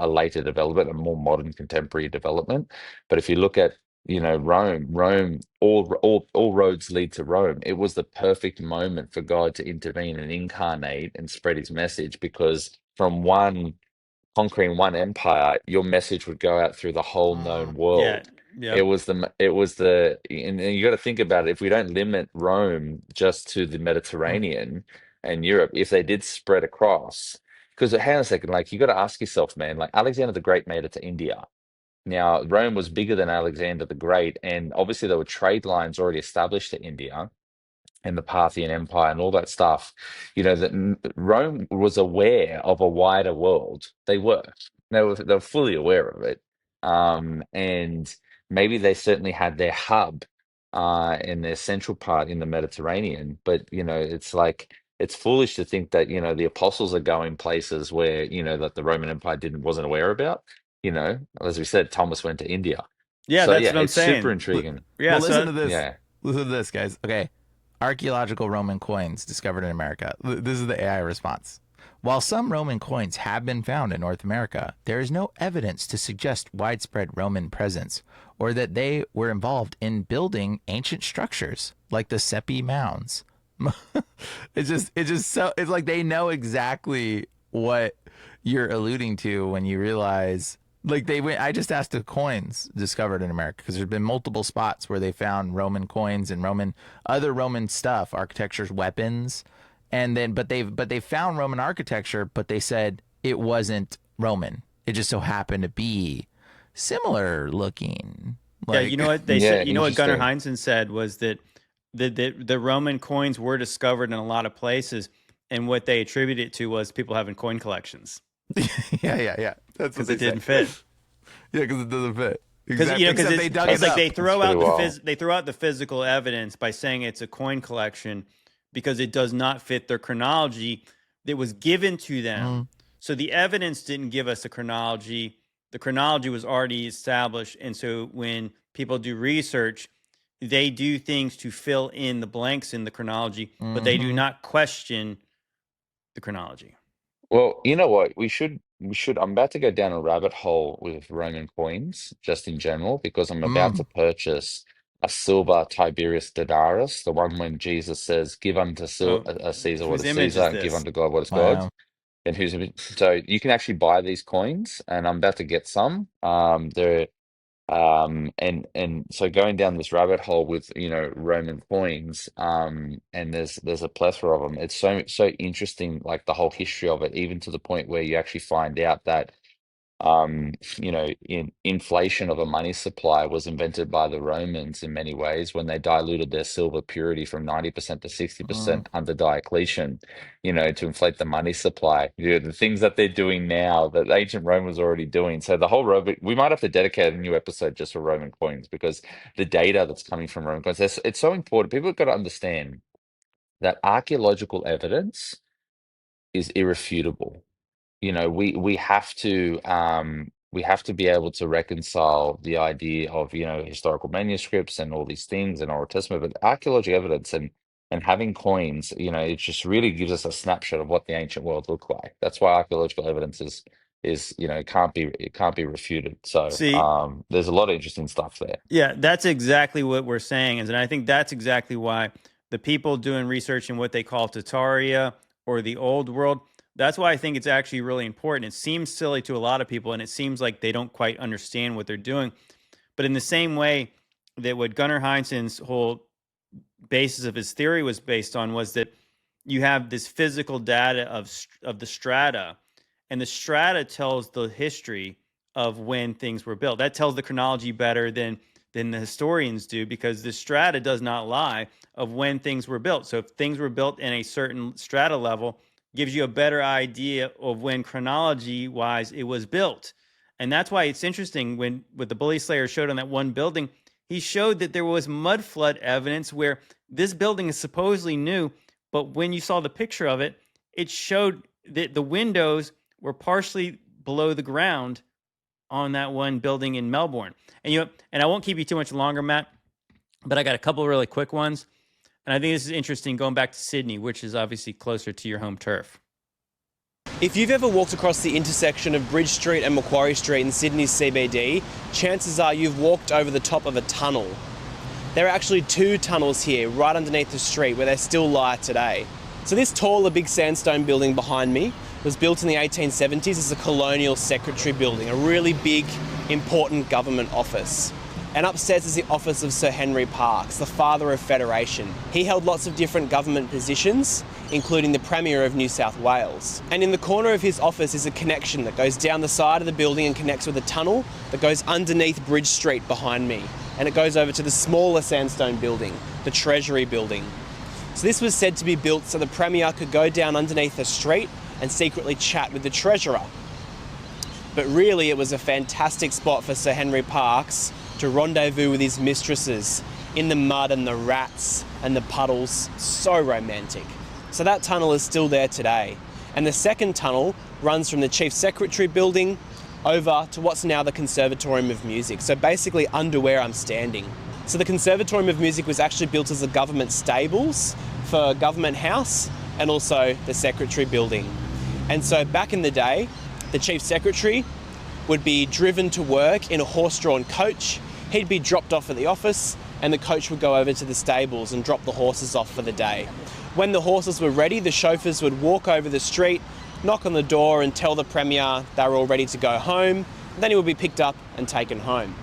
later development, a more modern contemporary development. But if you look at, Rome, all roads lead to Rome. It was the perfect moment for God to intervene and incarnate and spread his message because from one conquering one empire, your message would go out through the whole known Yeah. world. Yep. And you got to think about it. If we don't limit Rome just to the Mediterranean and Europe, if they did spread across, because hang on a second, like you got to ask yourself, man, like Alexander the Great made it to India. Now, Rome was bigger than Alexander the Great, and obviously there were trade lines already established to India and the Parthian Empire and all that stuff, that Rome was aware of a wider world. They were fully aware of it. And maybe they certainly had their hub. in their central part in the Mediterranean. But, it's like, it's foolish to think that, the apostles are going places where, that the Roman Empire wasn't aware about. As we said, Thomas went to India. Yeah, So that's yeah, what I'm it's super saying. intriguing. Yeah, Well, so listen to this. Yeah. Listen to this, guys. Okay. Archaeological Roman coins discovered in America. This is the AI response. While some Roman coins have been found in North America, there is no evidence to suggest widespread Roman presence or that they were involved in building ancient structures like the Seppi mounds. It's like they know exactly what you're alluding to when you realize, like, I just asked the coins discovered in America because there's been multiple spots where they found Roman coins and other Roman stuff, architectures, weapons, and then but they found Roman architecture, but they said it wasn't Roman. It just so happened to be similar looking. yeah, you know what they Yeah, said. You know what Gunnar interesting. Heinzen said was that the Roman coins were discovered in a lot of places, and what they attributed it to was people having coin collections yeah. That's because what it didn't fit. Yeah, because it doesn't fit. Because Except they dug it's it like up. they throw pretty out wild. they throw out the physical evidence by saying it's a coin collection because it does not fit their chronology that was given to them. So the evidence didn't give us a chronology. The chronology was already established, and so when people do research, they do things to fill in the blanks in the chronology, but they do not question the chronology. Well, you know what? We should. I'm about to go down a rabbit hole with Roman coins, just in general, because I'm about to purchase a silver Tiberius denarius, the one when Jesus says, "Give unto Oh, Caesar what whose is image Caesar, is and give this? unto God what is God's." Wow. And so you can actually buy these coins, and I'm about to get some. They're and so going down this rabbit hole with Roman coins, and there's a plethora of them. It's so interesting, like the whole history of it, even to the point where you actually find out that inflation of a money supply was invented by the Romans in many ways when they diluted their silver purity from 90% to 60% under Diocletian, to inflate the money supply. The things that they're doing now that the ancient Rome was already doing. So the whole Roman, we might have to dedicate a new episode just for Roman coins because the data that's coming from Roman coins, it's so important. People have got to understand that archaeological evidence is irrefutable. We have to be able to reconcile the idea of historical manuscripts and all these things and Old Testament, but archaeological evidence and having coins, it just really gives us a snapshot of what the ancient world looked like. That's why archaeological evidence is it can't be refuted. So See, there's a lot of interesting stuff there. yeah, that's exactly what we're saying, and I think that's exactly why the people doing research in what they call Tataria or the old world, that's why I think it's actually really important. It seems silly to a lot of people, and it seems like they don't quite understand what they're doing. But in the same way that what Gunnar Heinzen's whole basis of his theory was based on was that you have this physical data of the strata, and the strata tells the history of when things were built. That tells the chronology better than the historians do because the strata does not lie of when things were built. So if things were built in a certain strata level, gives you a better idea of when chronology wise it was built. And that's why it's interesting when what the Bully Slayer showed on that one building, he showed that there was mud flood evidence where this building is supposedly new, but when you saw the picture of it, it showed that the windows were partially below the ground on that one building in Melbourne. And I won't keep you too much longer, Matt, but I got a couple of really quick ones. And I think this is interesting going back to Sydney, which is obviously closer to your home turf. If you've ever walked across the intersection of Bridge Street and Macquarie Street in Sydney's CBD, chances are you've walked over the top of a tunnel. There are actually two tunnels here right underneath the street where they still lie today. So this taller big sandstone building behind me was built in the 1870s as a colonial secretary building, a really big, important government office. And upstairs is the office of Sir Henry Parkes, the father of Federation. He held lots of different government positions, including the Premier of New South Wales. And in the corner of his office is a connection that goes down the side of the building and connects with a tunnel that goes underneath Bridge Street behind me. And it goes over to the smaller sandstone building, the Treasury building. So this was said to be built so the Premier could go down underneath the street and secretly chat with the Treasurer. But really it was a fantastic spot for Sir Henry Parkes to rendezvous with his mistresses in the mud and the rats and the puddles. So romantic. So that tunnel is still there today. And the second tunnel runs from the Chief Secretary building over to what's now the Conservatorium of Music. So basically under where I'm standing. So the Conservatorium of Music was actually built as a government stables for Government House and also the Secretary building. And so back in the day, the Chief Secretary would be driven to work in a horse-drawn coach. He'd be dropped off at the office and the coach would go over to the stables and drop the horses off for the day. When the horses were ready, the chauffeurs would walk over the street, knock on the door and tell the Premier they were all ready to go home. Then he would be picked up and taken home.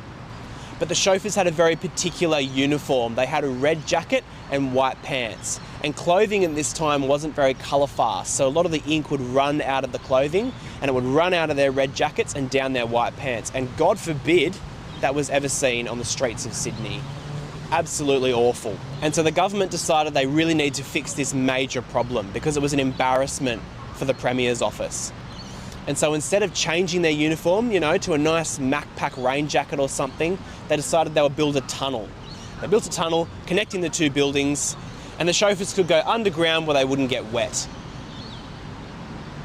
But the chauffeurs had a very particular uniform. They had a red jacket and white pants. And clothing at this time wasn't very colour fast, so a lot of the ink would run out of the clothing and it would run out of their red jackets and down their white pants. And God forbid that was ever seen on the streets of Sydney. Absolutely awful. And so the government decided they really need to fix this major problem because it was an embarrassment for the Premier's office. And so instead of changing their uniform, to a nice Macpac rain jacket or something, they decided they would build a tunnel. They built a tunnel connecting the two buildings and the chauffeurs could go underground where they wouldn't get wet.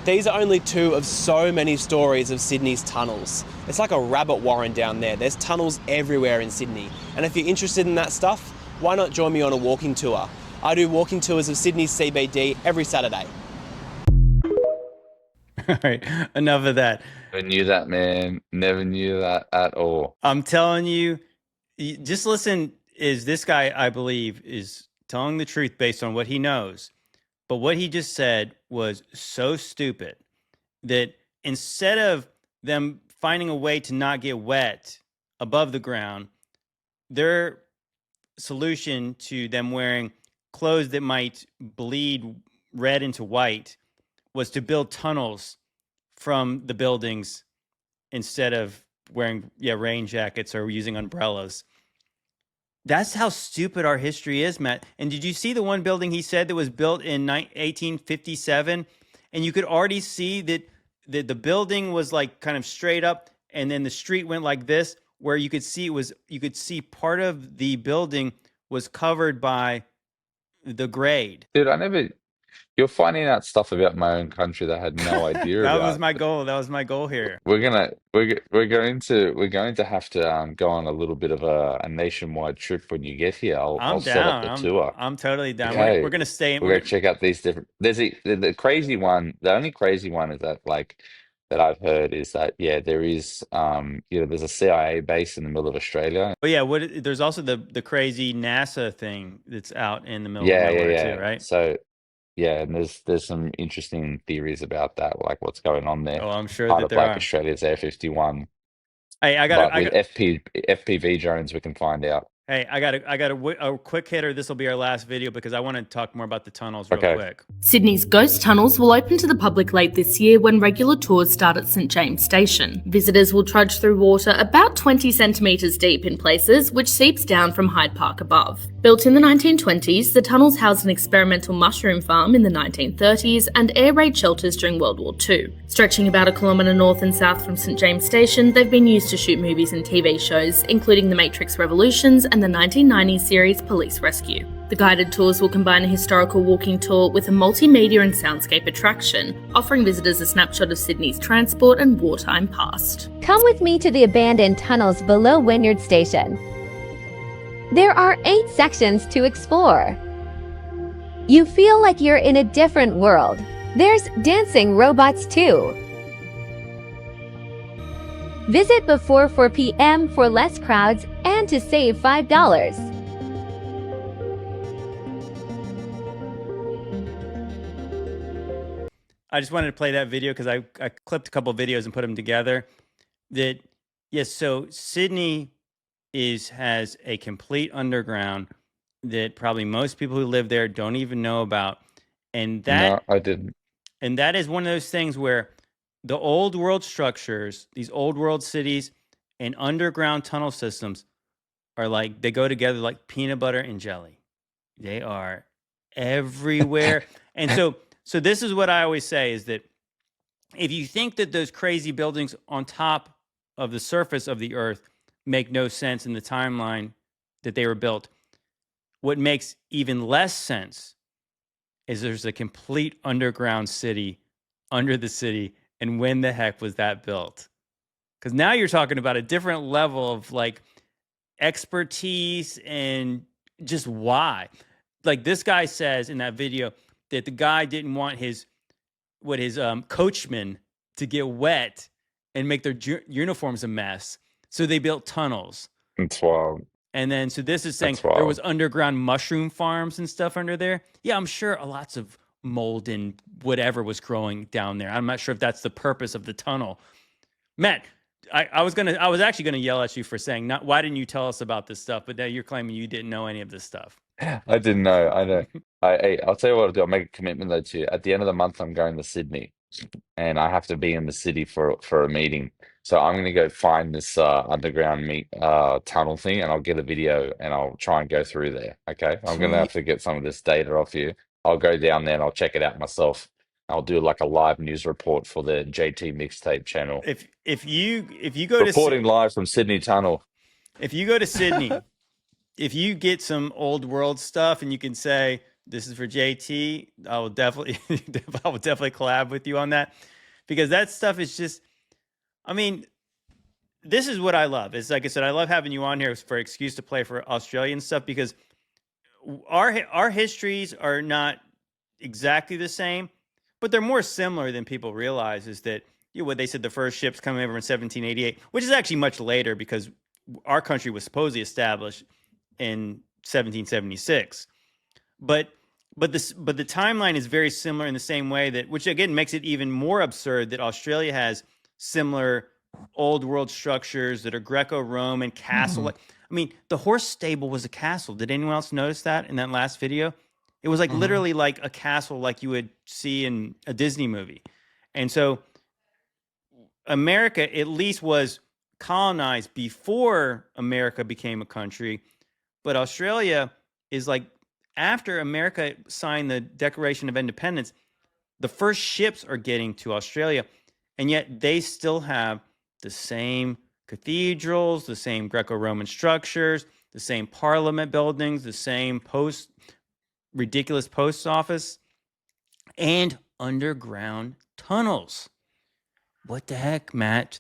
These are only two of so many stories of Sydney's tunnels. It's like a rabbit warren down there. There's tunnels everywhere in Sydney. And if you're interested in that stuff, why not join me on a walking tour? I do walking tours of Sydney's CBD every Saturday. All right, enough of that. Never knew that, man. Never knew that at all. I'm telling you, just listen, this guy, I believe, is telling the truth based on what he knows. But what he just said was so stupid that instead of them finding a way to not get wet above the ground, their solution to them wearing clothes that might bleed red into white was to build tunnels from the buildings instead of wearing rain jackets or using umbrellas. That's how stupid our history is, Matt. And did you see the one building he said that was built in 1857? And you could already see that the building was like kind of straight up, and then the street went like this, where you could see part of the building was covered by the grade. Dude, you're finding out stuff about my own country that I had no idea That about. was my goal. That was my goal here. We're going to have to go on a little bit of a nationwide trip when you get here. I'll set up down. the tour. I'm totally down. Okay. We're gonna stay. We're gonna check out these different. The crazy one. The only crazy one is that that I've heard is that there is there's a CIA base in the middle of Australia. But there's also the crazy NASA thing that's out in the middle of nowhere too, right? So and there's some interesting theories about that, like what's going on there. Oh, I'm sure Part that of there like are. Australia's Air 51. Hey, With FPV drones, we can find out. Hey, I got a quick hitter. This will be our last video because I want to talk more about the tunnels real quick. Sydney's ghost tunnels will open to the public late this year when regular tours start at St James Station. Visitors will trudge through water about 20 centimetres deep in places, which seeps down from Hyde Park above. Built in the 1920s, the tunnels housed an experimental mushroom farm in the 1930s and air raid shelters during World War II. Stretching about 1 kilometre north and south from St James Station, they've been used to shoot movies and TV shows, including The Matrix Revolutions and the 1990s series Police Rescue. The guided tours will combine a historical walking tour with a multimedia and soundscape attraction, offering visitors a snapshot of Sydney's transport and wartime past. Come with me to the abandoned tunnels below Wynyard Station. There are 8 sections to explore. You feel like you're in a different world. There's dancing robots too. Visit before 4 p.m. for less crowds and to save $5. I just wanted to play that video because I clipped a couple of videos and put them together. So Sydney has a complete underground that probably most people who live there don't even know about. And that No, I didn't. And that is one of those things where the old world structures, these old world cities and underground tunnel systems are like, they go together like peanut butter and jelly. They are everywhere. And so this is what I always say is that if you think that those crazy buildings on top of the surface of the earth make no sense in the timeline that they were built, what makes even less sense is there's a complete underground city under the city. And when the heck was that built? Because now you're talking about a different level of like expertise and just why. Like this guy says in that video that the guy didn't want his coachmen to get wet and make their uniforms a mess. So they built tunnels. It's wild. And then, so this is saying That's there wild. was underground mushroom farms and stuff under there. Yeah, I'm sure lots of mold and whatever was growing down there. I'm not sure if that's the purpose of the tunnel. Matt, I was actually gonna yell at you for saying, not why didn't you tell us about this stuff? But now you're claiming you didn't know any of this stuff. I didn't know. I know. I'll tell you what I'll do. I'll make a commitment though to you. At the end of the month, I'm going to Sydney, and I have to be in the city for a meeting. So I'm going to go find this underground tunnel thing, and I'll get a video, and I'll try and go through there. Okay, I'm going to have to get some of this data off you. I'll go down there and I'll check it out myself. I'll do like a live news report for the JT Mixtape channel. If you go reporting live from Sydney Tunnel. If you go to Sydney, if you get some old world stuff and you can say this is for JT, I will definitely collab with you on that, because that stuff is just, I mean, this is what I love. It's like I said, I love having you on here for excuse to play for Australian stuff, because our histories are not exactly the same, but they're more similar than people realize. Is that what they said, the first ships coming over in 1788, which is actually much later because our country was supposedly established in 1776. But the timeline is very similar in the same way that, which again makes it even more absurd that Australia has similar old world structures that are Greco-Roman castle. I mean, the horse stable was a castle. Did anyone else notice that in that last video? It was like literally like a castle like you would see in a Disney movie. And so America at least was colonized before America became a country, but Australia is like after America signed the Declaration of Independence, the first ships are getting to Australia, and yet they still have the same cathedrals, the same Greco-Roman structures, the same parliament buildings, the same ridiculous post office, and underground tunnels. What the heck, Matt?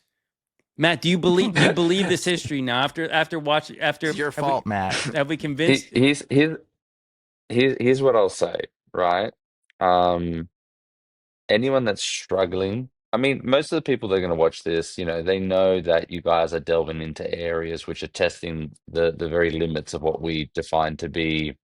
Matt, do you believe this history now? After watching, It's your fault, Matt. Have we convinced? Here's what I'll say, right? Anyone that's struggling, I mean, most of the people that are going to watch this, they know that you guys are delving into areas which are testing the very limits of what we define to be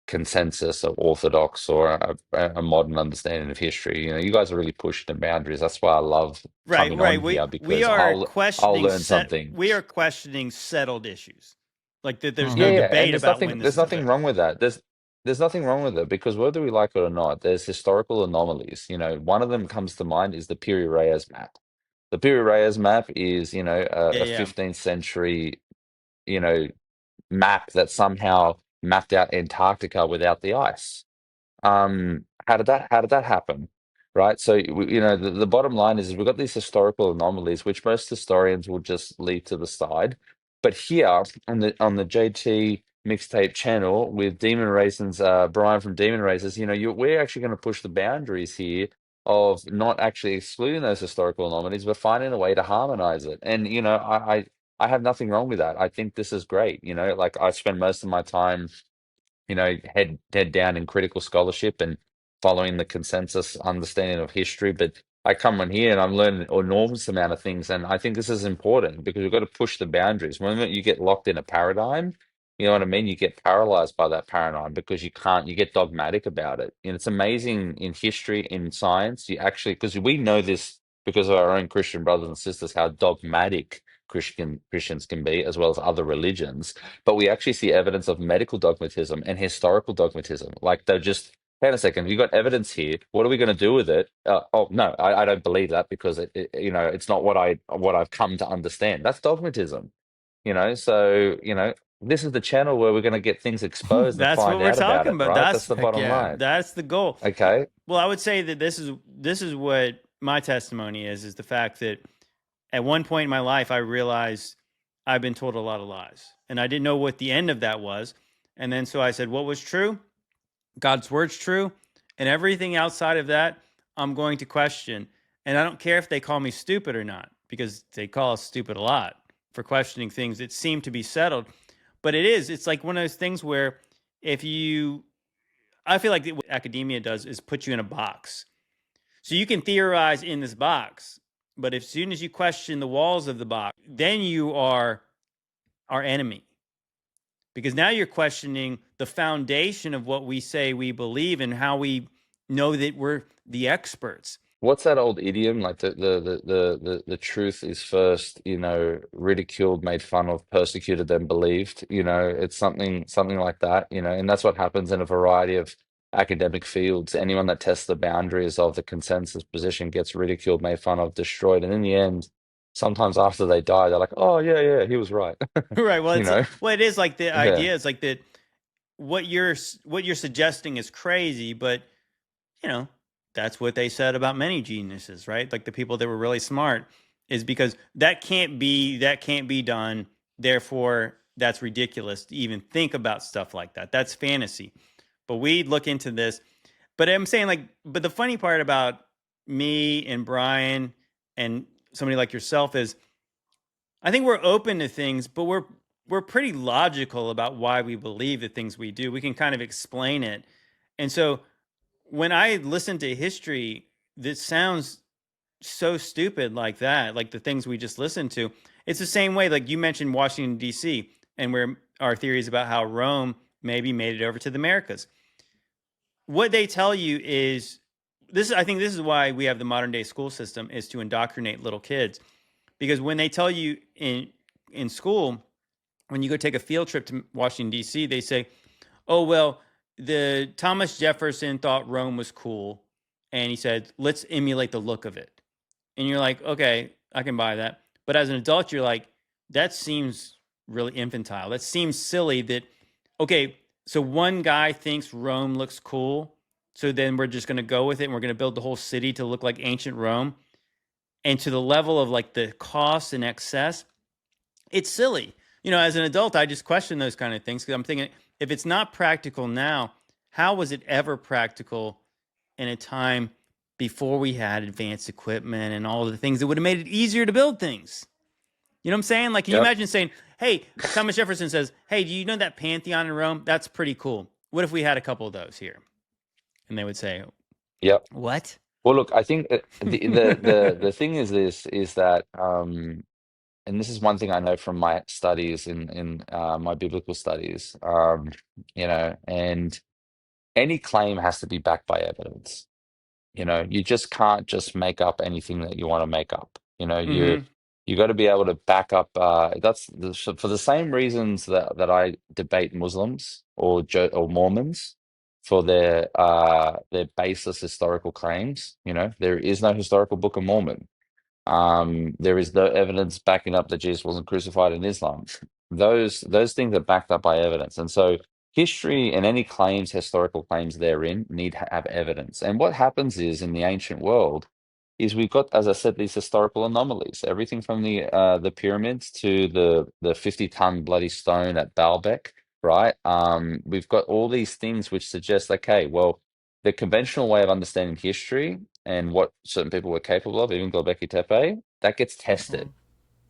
consensus of orthodox or a modern understanding of history. You guys are really pushing the boundaries. That's why I love coming on here, because I'll learn something. We are questioning settled issues, like that. There's Yeah, no yeah, debate and about when this there's is nothing wrong with that. There's nothing wrong with it, because whether we like it or not, there's historical anomalies. One of them comes to mind is the Piri Reis map. The Piri Reis map is, a 15th century, map that somehow mapped out Antarctica without the ice. How did that happen? Right. So the bottom line is we've got these historical anomalies which most historians will just leave to the side. But here on the JT Mixtape channel with Demon Raisins, Brian from Demon Raisins, we're actually going to push the boundaries here of not actually excluding those historical anomalies, but finding a way to harmonize it. And I have nothing wrong with that. I think this is great. Like I spend most of my time head down in critical scholarship and following the consensus understanding of history. But I come on here and I'm learning an enormous amount of things. And I think this is important because we've got to push the boundaries. When you get locked in a paradigm, you know what I mean? You get paralyzed by that paradigm because you get dogmatic about it. And it's amazing in history, in science, because we know this because of our own Christian brothers and sisters, how dogmatic Christians can be, as well as other religions. But we actually see evidence of medical dogmatism and historical dogmatism. Like they're just, hang on a second, you got evidence here. What are we going to do with it? Oh no, I don't believe that because it's not what I've come to understand. That's dogmatism. So this is the channel where we're going to get things exposed and find out about it, right? That's the bottom line. That's the goal. Okay. Well, I would say that this is what my testimony is the fact that at one point in my life, I realized I've been told a lot of lies, and I didn't know what the end of that was. And then so I said, what was true? God's word's true. And everything outside of that, I'm going to question. And I don't care if they call me stupid or not, because they call us stupid a lot for questioning things that seem to be settled. But it's like one of those things where if you, I feel like what academia does is put you in a box. So you can theorize in this box, but as soon as you question the walls of the box, then you are our enemy. Because now you're questioning the foundation of what we say we believe and how we know that we're the experts. What's that old idiom? Like the truth is first, ridiculed, made fun of, persecuted, then believed. It's something like that, and that's what happens in a variety of academic fields. Anyone that tests the boundaries of the consensus position gets ridiculed, made fun of, destroyed, and in the end, sometimes after they die, they're like, "Oh yeah, he was right." Right. Well, You know? it is like the Yeah. idea is like that. What you're suggesting is crazy, but that's what they said about many geniuses, right? Like the people that were really smart, is because that can't be done. Therefore, that's ridiculous to even think about stuff like that. That's fantasy. But we look into this. But I'm saying but the funny part about me and Brian and somebody like yourself is I think we're open to things, but we're pretty logical about why we believe the things we do. We can kind of explain it. And so when I listen to history that sounds so stupid like that, like the things we just listened to, it's the same way. Like you mentioned Washington, D.C., and where our theories about how Rome maybe made it over to the Americas. What they tell you is this. I think this is why we have the modern day school system, is to indoctrinate little kids. Because when they tell you in school, when you go take a field trip to Washington, D.C., they say, oh, well, the Thomas Jefferson thought Rome was cool. And he said, let's emulate the look of it. And you're like, okay, I can buy that. But as an adult, you're like, that seems really infantile. That seems silly that, okay, so one guy thinks Rome looks cool. So then we're just going to go with it and we're going to build the whole city to look like ancient Rome. And to the level of like the cost and excess, it's silly. As an adult, I just question those kind of things because I'm thinking, if it's not practical now, how was it ever practical in a time before we had advanced equipment and all the things that would have made it easier to build things? You know what I'm saying? Like, can you imagine saying, hey, Thomas Jefferson says, hey, do you know that Pantheon in Rome? That's pretty cool. What if we had a couple of those here? And they would say, Yep. what? Well, look, I think the thing is that and this is one thing I know from my studies in my biblical studies, and any claim has to be backed by evidence. You just can't just make up anything that you want to make up. You got to be able to back up. For the same reasons that I debate Muslims or Mormons for their baseless historical claims. There is no historical Book of Mormon. There is no evidence backing up that Jesus wasn't crucified in Islam. Those things are backed up by evidence, and so history and any historical claims therein need to have evidence. And what happens is in the ancient world is we've got, as I said, these historical anomalies. Everything from the pyramids to the 50-ton bloody stone at Baalbek, right? We've got all these things which suggest, okay, well, the conventional way of understanding history and what certain people were capable of, even Göbekli Tepe, that gets tested.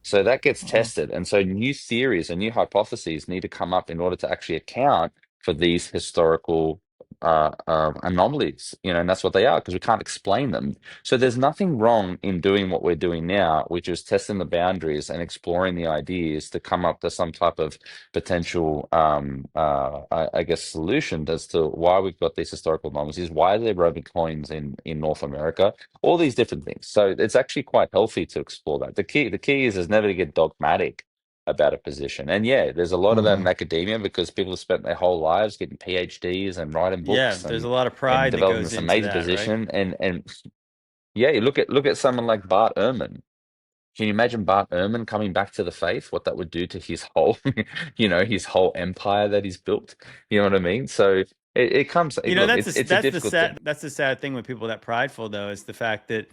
So that gets tested. And so new theories and new hypotheses need to come up in order to actually account for these historical anomalies, and that's what they are because we can't explain them. So there's nothing wrong in doing what we're doing now, which is testing the boundaries and exploring the ideas to come up to some type of potential, I guess, solution as to why we've got these historical anomalies, why are there Roman coins in North America, all these different things. So it's actually quite healthy to explore that. The key is never to get dogmatic about a position. And yeah, there's a lot of that in academia because people have spent their whole lives getting PhDs and writing books there's and a lot of pride that developing goes this into amazing that, position. right? And yeah, you look at someone like Bart Ehrman. Can you imagine Bart Ehrman coming back to the faith? What that would do to his whole, his whole empire that he's built. You know what I mean? So it comes. Look, it's a difficult thing. That's the sad thing with people that prideful though, is the fact that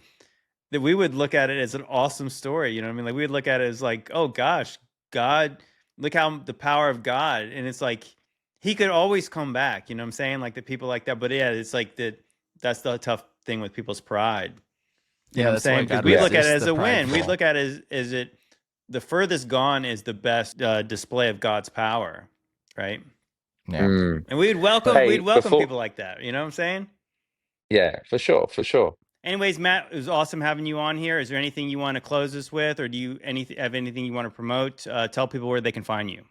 we would look at it as an awesome story. You know what I mean? Like we would look at it as like, oh gosh, God, look how the power of God. And it's like, he could always come back. You know what I'm saying? Like the people like that. But yeah, it's like that's the tough thing with people's pride. You know what I'm that's why saying? Because God we look at it resists as the a win. We prideful. look at it as it the furthest gone is the best display of God's power, right? Yeah. And we'd welcome Hey, before, people like that. You know what I'm saying? yeah, for sure, for sure. Anyways, Matt, it was awesome having you on here. Is there anything you want to close this with, or do you have anything you want to promote? Tell people where they can find you.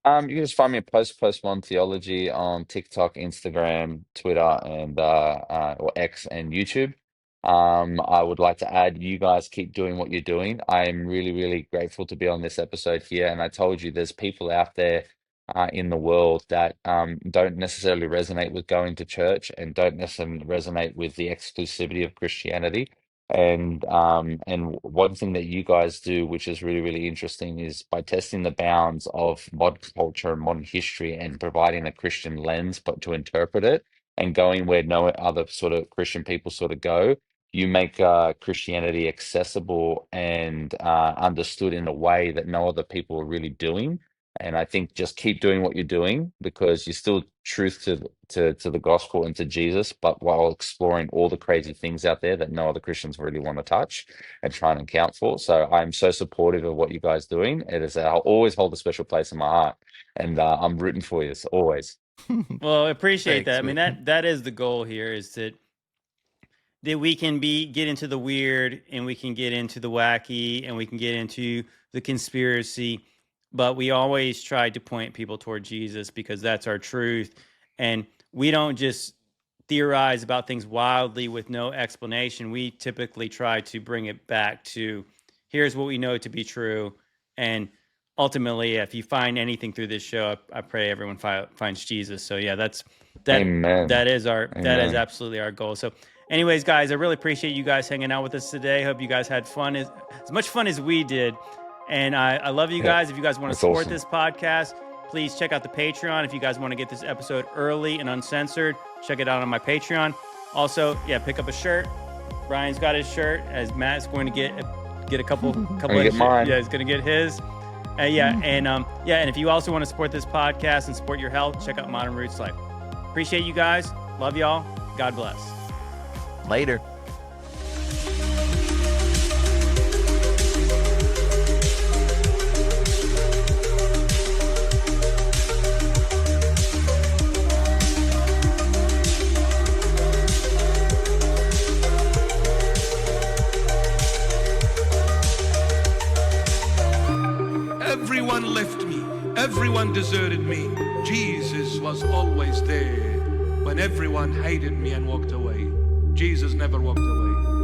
You can just find me at post modern theology on TikTok, Instagram, Twitter, and or X and YouTube. I would like to add, you guys keep doing what you're doing. I am really, really grateful to be on this episode here. And I told you there's people out there in the world that don't necessarily resonate with going to church and don't necessarily resonate with the exclusivity of Christianity. And one thing that you guys do, which is really, really interesting, is by testing the bounds of modern culture and modern history and providing a Christian lens, but to interpret it and going where no other sort of Christian people sort of go, you make Christianity accessible and understood in a way that no other people are really doing. And I think just keep doing what you're doing because you're still truth to the gospel and to Jesus, but while exploring all the crazy things out there that no other Christians really want to touch and try and account for. So I'm so supportive of what you guys doing. It is I'll always hold a special place in my heart, and I'm rooting for you always. Well, I appreciate Thanks, that. I mean, that is the goal here, is that we can get into the weird, and we can get into the wacky, and we can get into the conspiracy, but we always try to point people toward Jesus because that's our truth. And we don't just theorize about things wildly with no explanation. We typically try to bring it back to here's what we know to be true. And ultimately, if you find anything through this show, I pray everyone finds Jesus. So yeah, Amen. that is Amen. absolutely our goal. So anyways, guys, I really appreciate you guys hanging out with us today. Hope you guys had fun, as much fun as we did. And I love you guys. If you guys want to That's support awesome. this podcast, please check out the Patreon. If you guys want to get this episode early and uncensored, check it out on my Patreon. Also, yeah, pick up a shirt. Brian's got his shirt, as Matt's going to get a couple I'm of gonna get mine. Yeah, he's going to get his. And if you also want to support this podcast and support your health, check out Modern Roots Life. Appreciate you guys. Love y'all. God bless. Later. Everyone left me. Everyone deserted me. Jesus was always there. When everyone hated me and walked away, Jesus never walked away.